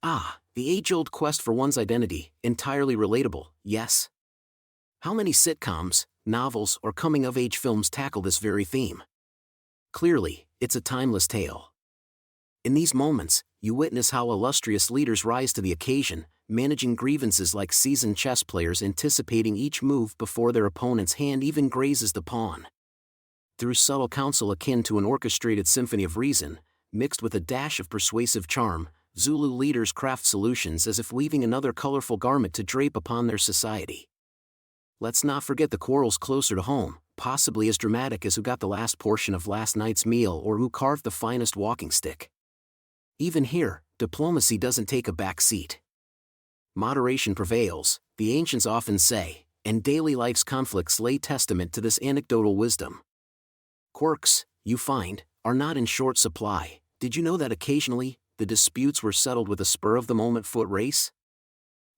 S1: Ah, the age-old quest for one's identity, entirely relatable, yes? How many sitcoms, novels, or coming-of-age films tackle this very theme? Clearly, it's a timeless tale. In these moments, you witness how illustrious leaders rise to the occasion, managing grievances like seasoned chess players anticipating each move before their opponent's hand even grazes the pawn. Through subtle counsel akin to an orchestrated symphony of reason, mixed with a dash of persuasive charm, Zulu leaders craft solutions as if weaving another colorful garment to drape upon their society. Let's not forget the quarrels closer to home, possibly as dramatic as who got the last portion of last night's meal or who carved the finest walking stick. Even here, diplomacy doesn't take a back seat. Moderation prevails, the ancients often say, and daily life's conflicts lay testament to this anecdotal wisdom. Quirks, you find, are not in short supply. Did you know that occasionally, the disputes were settled with a spur-of-the-moment foot race?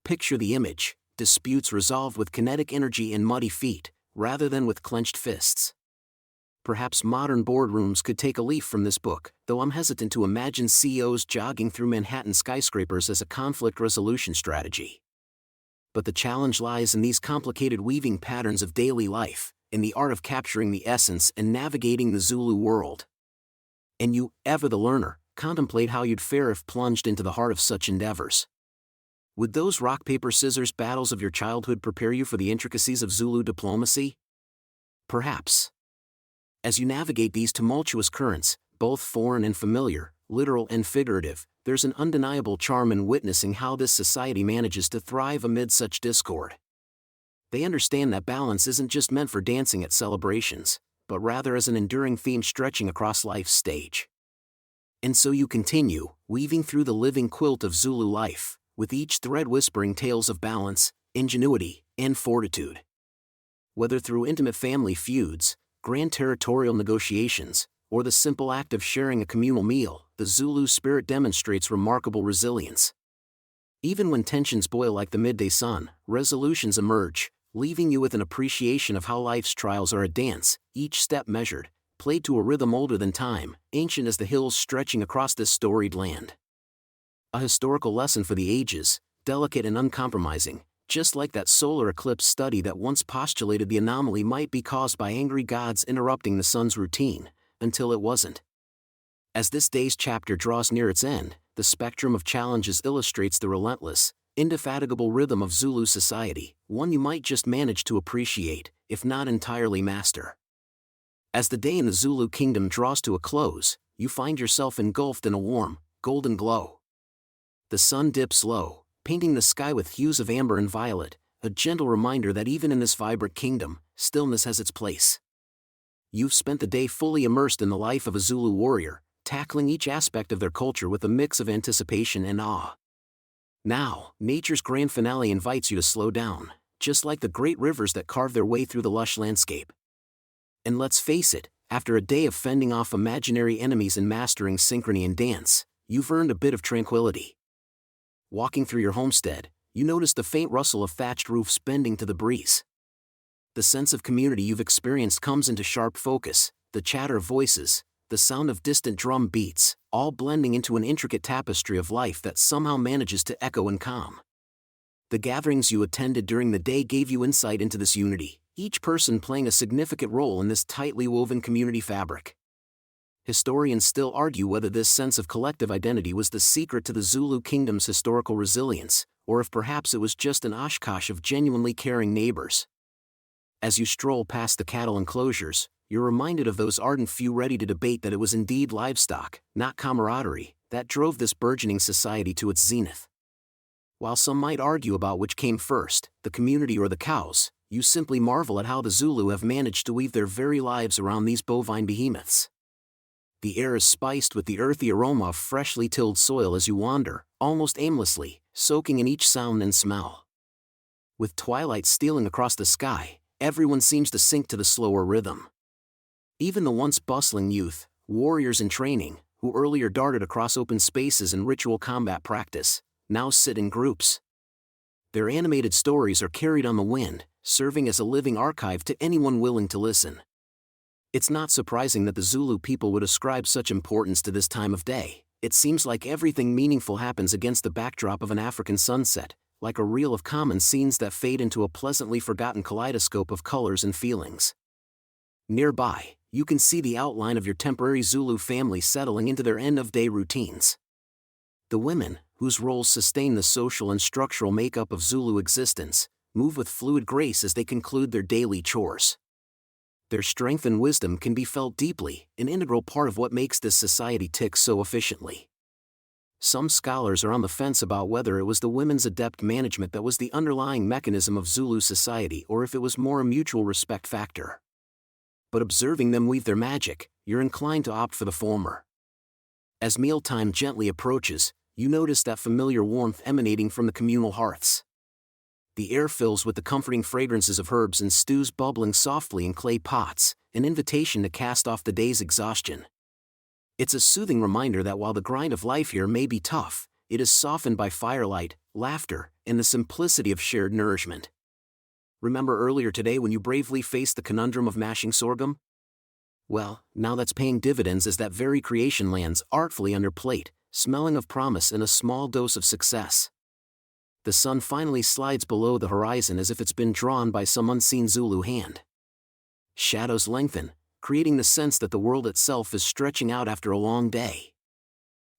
S1: Picture the image, disputes resolved with kinetic energy and muddy feet, rather than with clenched fists. Perhaps modern boardrooms could take a leaf from this book, though I'm hesitant to imagine CEOs jogging through Manhattan skyscrapers as a conflict resolution strategy. But the challenge lies in these complicated weaving patterns of daily life, in the art of capturing the essence and navigating the Zulu world. And you, ever the learner, contemplate how you'd fare if plunged into the heart of such endeavors. Would those rock-paper-scissors battles of your childhood prepare you for the intricacies of Zulu diplomacy? Perhaps. As you navigate these tumultuous currents, both foreign and familiar, literal and figurative, there's an undeniable charm in witnessing how this society manages to thrive amid such discord. They understand that balance isn't just meant for dancing at celebrations, but rather as an enduring theme stretching across life's stage. And so you continue, weaving through the living quilt of Zulu life, with each thread whispering tales of balance, ingenuity, and fortitude. Whether through intimate family feuds, grand territorial negotiations, or the simple act of sharing a communal meal, the Zulu spirit demonstrates remarkable resilience. Even when tensions boil like the midday sun, resolutions emerge, leaving you with an appreciation of how life's trials are a dance, each step measured, played to a rhythm older than time, ancient as the hills stretching across this storied land. A historical lesson for the ages, delicate and uncompromising, just like that solar eclipse study that once postulated the anomaly might be caused by angry gods interrupting the sun's routine, until it wasn't. As this day's chapter draws near its end, the spectrum of challenges illustrates the relentless, indefatigable rhythm of Zulu society, one you might just manage to appreciate, if not entirely master. As the day in the Zulu kingdom draws to a close, you find yourself engulfed in a warm, golden glow. The sun dips low, painting the sky with hues of amber and violet, a gentle reminder that even in this vibrant kingdom, stillness has its place. You've spent the day fully immersed in the life of a Zulu warrior, tackling each aspect of their culture with a mix of anticipation and awe. Now, nature's grand finale invites you to slow down, just like the great rivers that carve their way through the lush landscape. And let's face it, after a day of fending off imaginary enemies and mastering synchrony and dance, you've earned a bit of tranquility. Walking through your homestead, you notice the faint rustle of thatched roofs bending to the breeze. The sense of community you've experienced comes into sharp focus, the chatter of voices, the sound of distant drum beats, all blending into an intricate tapestry of life that somehow manages to echo in calm. The gatherings you attended during the day gave you insight into this unity, each person playing a significant role in this tightly woven community fabric. Historians still argue whether this sense of collective identity was the secret to the Zulu kingdom's historical resilience, or if perhaps it was just an oshkosh of genuinely caring neighbors. As you stroll past the cattle enclosures, you're reminded of those ardent few ready to debate that it was indeed livestock, not camaraderie, that drove this burgeoning society to its zenith. While some might argue about which came first, the community or the cows, you simply marvel at how the Zulu have managed to weave their very lives around these bovine behemoths. The air is spiced with the earthy aroma of freshly tilled soil as you wander, almost aimlessly, soaking in each sound and smell. With twilight stealing across the sky, everyone seems to sink to the slower rhythm. Even the once bustling youth, warriors in training, who earlier darted across open spaces in ritual combat practice, now sit in groups. Their animated stories are carried on the wind, serving as a living archive to anyone willing to listen. It's not surprising that the Zulu people would ascribe such importance to this time of day. It seems like everything meaningful happens against the backdrop of an African sunset, like a reel of common scenes that fade into a pleasantly forgotten kaleidoscope of colors and feelings. Nearby, you can see the outline of your temporary Zulu family settling into their end-of-day routines. The women, whose roles sustain the social and structural makeup of Zulu existence, move with fluid grace as they conclude their daily chores. Their strength and wisdom can be felt deeply, an integral part of what makes this society tick so efficiently. Some scholars are on the fence about whether it was the women's adept management that was the underlying mechanism of Zulu society or if it was more a mutual respect factor. But observing them weave their magic, you're inclined to opt for the former. As mealtime gently approaches, you notice that familiar warmth emanating from the communal hearths. The air fills with the comforting fragrances of herbs and stews bubbling softly in clay pots, an invitation to cast off the day's exhaustion. It's a soothing reminder that while the grind of life here may be tough, it is softened by firelight, laughter, and the simplicity of shared nourishment. Remember earlier today when you bravely faced the conundrum of mashing sorghum? Well, now that's paying dividends as that very creation lands artfully on your plate, smelling of promise and a small dose of success. The sun finally slides below the horizon as if it's been drawn by some unseen Zulu hand. Shadows lengthen, creating the sense that the world itself is stretching out after a long day.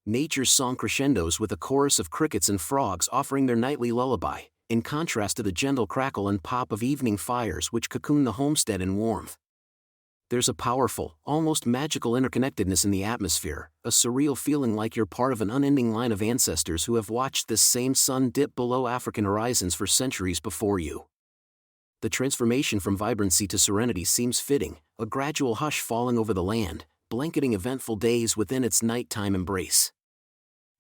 S1: Nature's song crescendos with a chorus of crickets and frogs offering their nightly lullaby, in contrast to the gentle crackle and pop of evening fires which cocoon the homestead in warmth. There's a powerful, almost magical interconnectedness in the atmosphere, a surreal feeling like you're part of an unending line of ancestors who have watched this same sun dip below African horizons for centuries before you. The transformation from vibrancy to serenity seems fitting, a gradual hush falling over the land, blanketing eventful days within its nighttime embrace.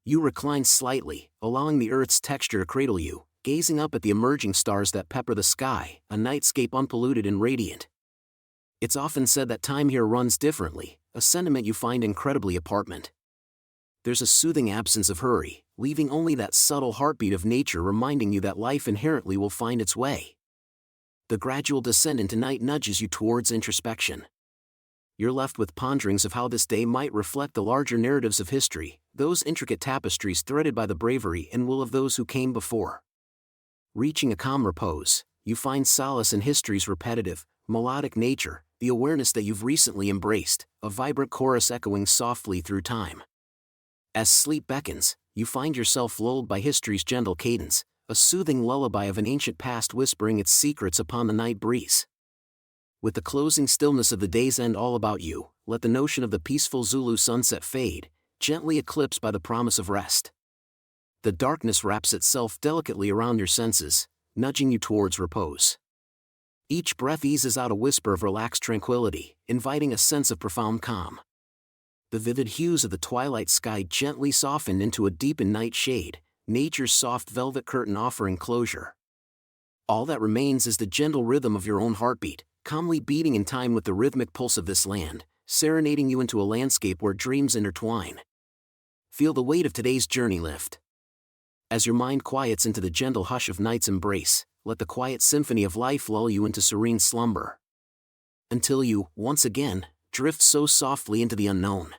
S1: You recline slightly, allowing the earth's texture to cradle you, gazing up at the emerging stars that pepper the sky, a nightscape unpolluted and radiant. It's often said that time here runs differently, a sentiment you find incredibly apparent. There's a soothing absence of hurry, leaving only that subtle heartbeat of nature reminding you that life inherently will find its way. The gradual descent into night nudges you towards introspection. You're left with ponderings of how this day might reflect the larger narratives of history, those intricate tapestries threaded by the bravery and will of those who came before. Reaching a calm repose, you find solace in history's repetitive, melodic nature, the awareness that you've recently embraced, a vibrant chorus echoing softly through time. As sleep beckons, you find yourself lulled by history's gentle cadence, a soothing lullaby of an ancient past whispering its secrets upon the night breeze. With the closing stillness of the day's end all about you, let the notion of the peaceful Zulu sunset fade, gently eclipsed by the promise of rest. The darkness wraps itself delicately around your senses, nudging you towards repose. Each breath eases out a whisper of relaxed tranquility, inviting a sense of profound calm. The vivid hues of the twilight sky gently soften into a deepened night shade, nature's soft velvet curtain offering closure. All that remains is the gentle rhythm of your own heartbeat, calmly beating in time with the rhythmic pulse of this land, serenading you into a landscape where dreams intertwine. Feel the weight of today's journey lift. As your mind quiets into the gentle hush of night's embrace, let the quiet symphony of life lull you into serene slumber. Until you, once again, drift so softly into the unknown.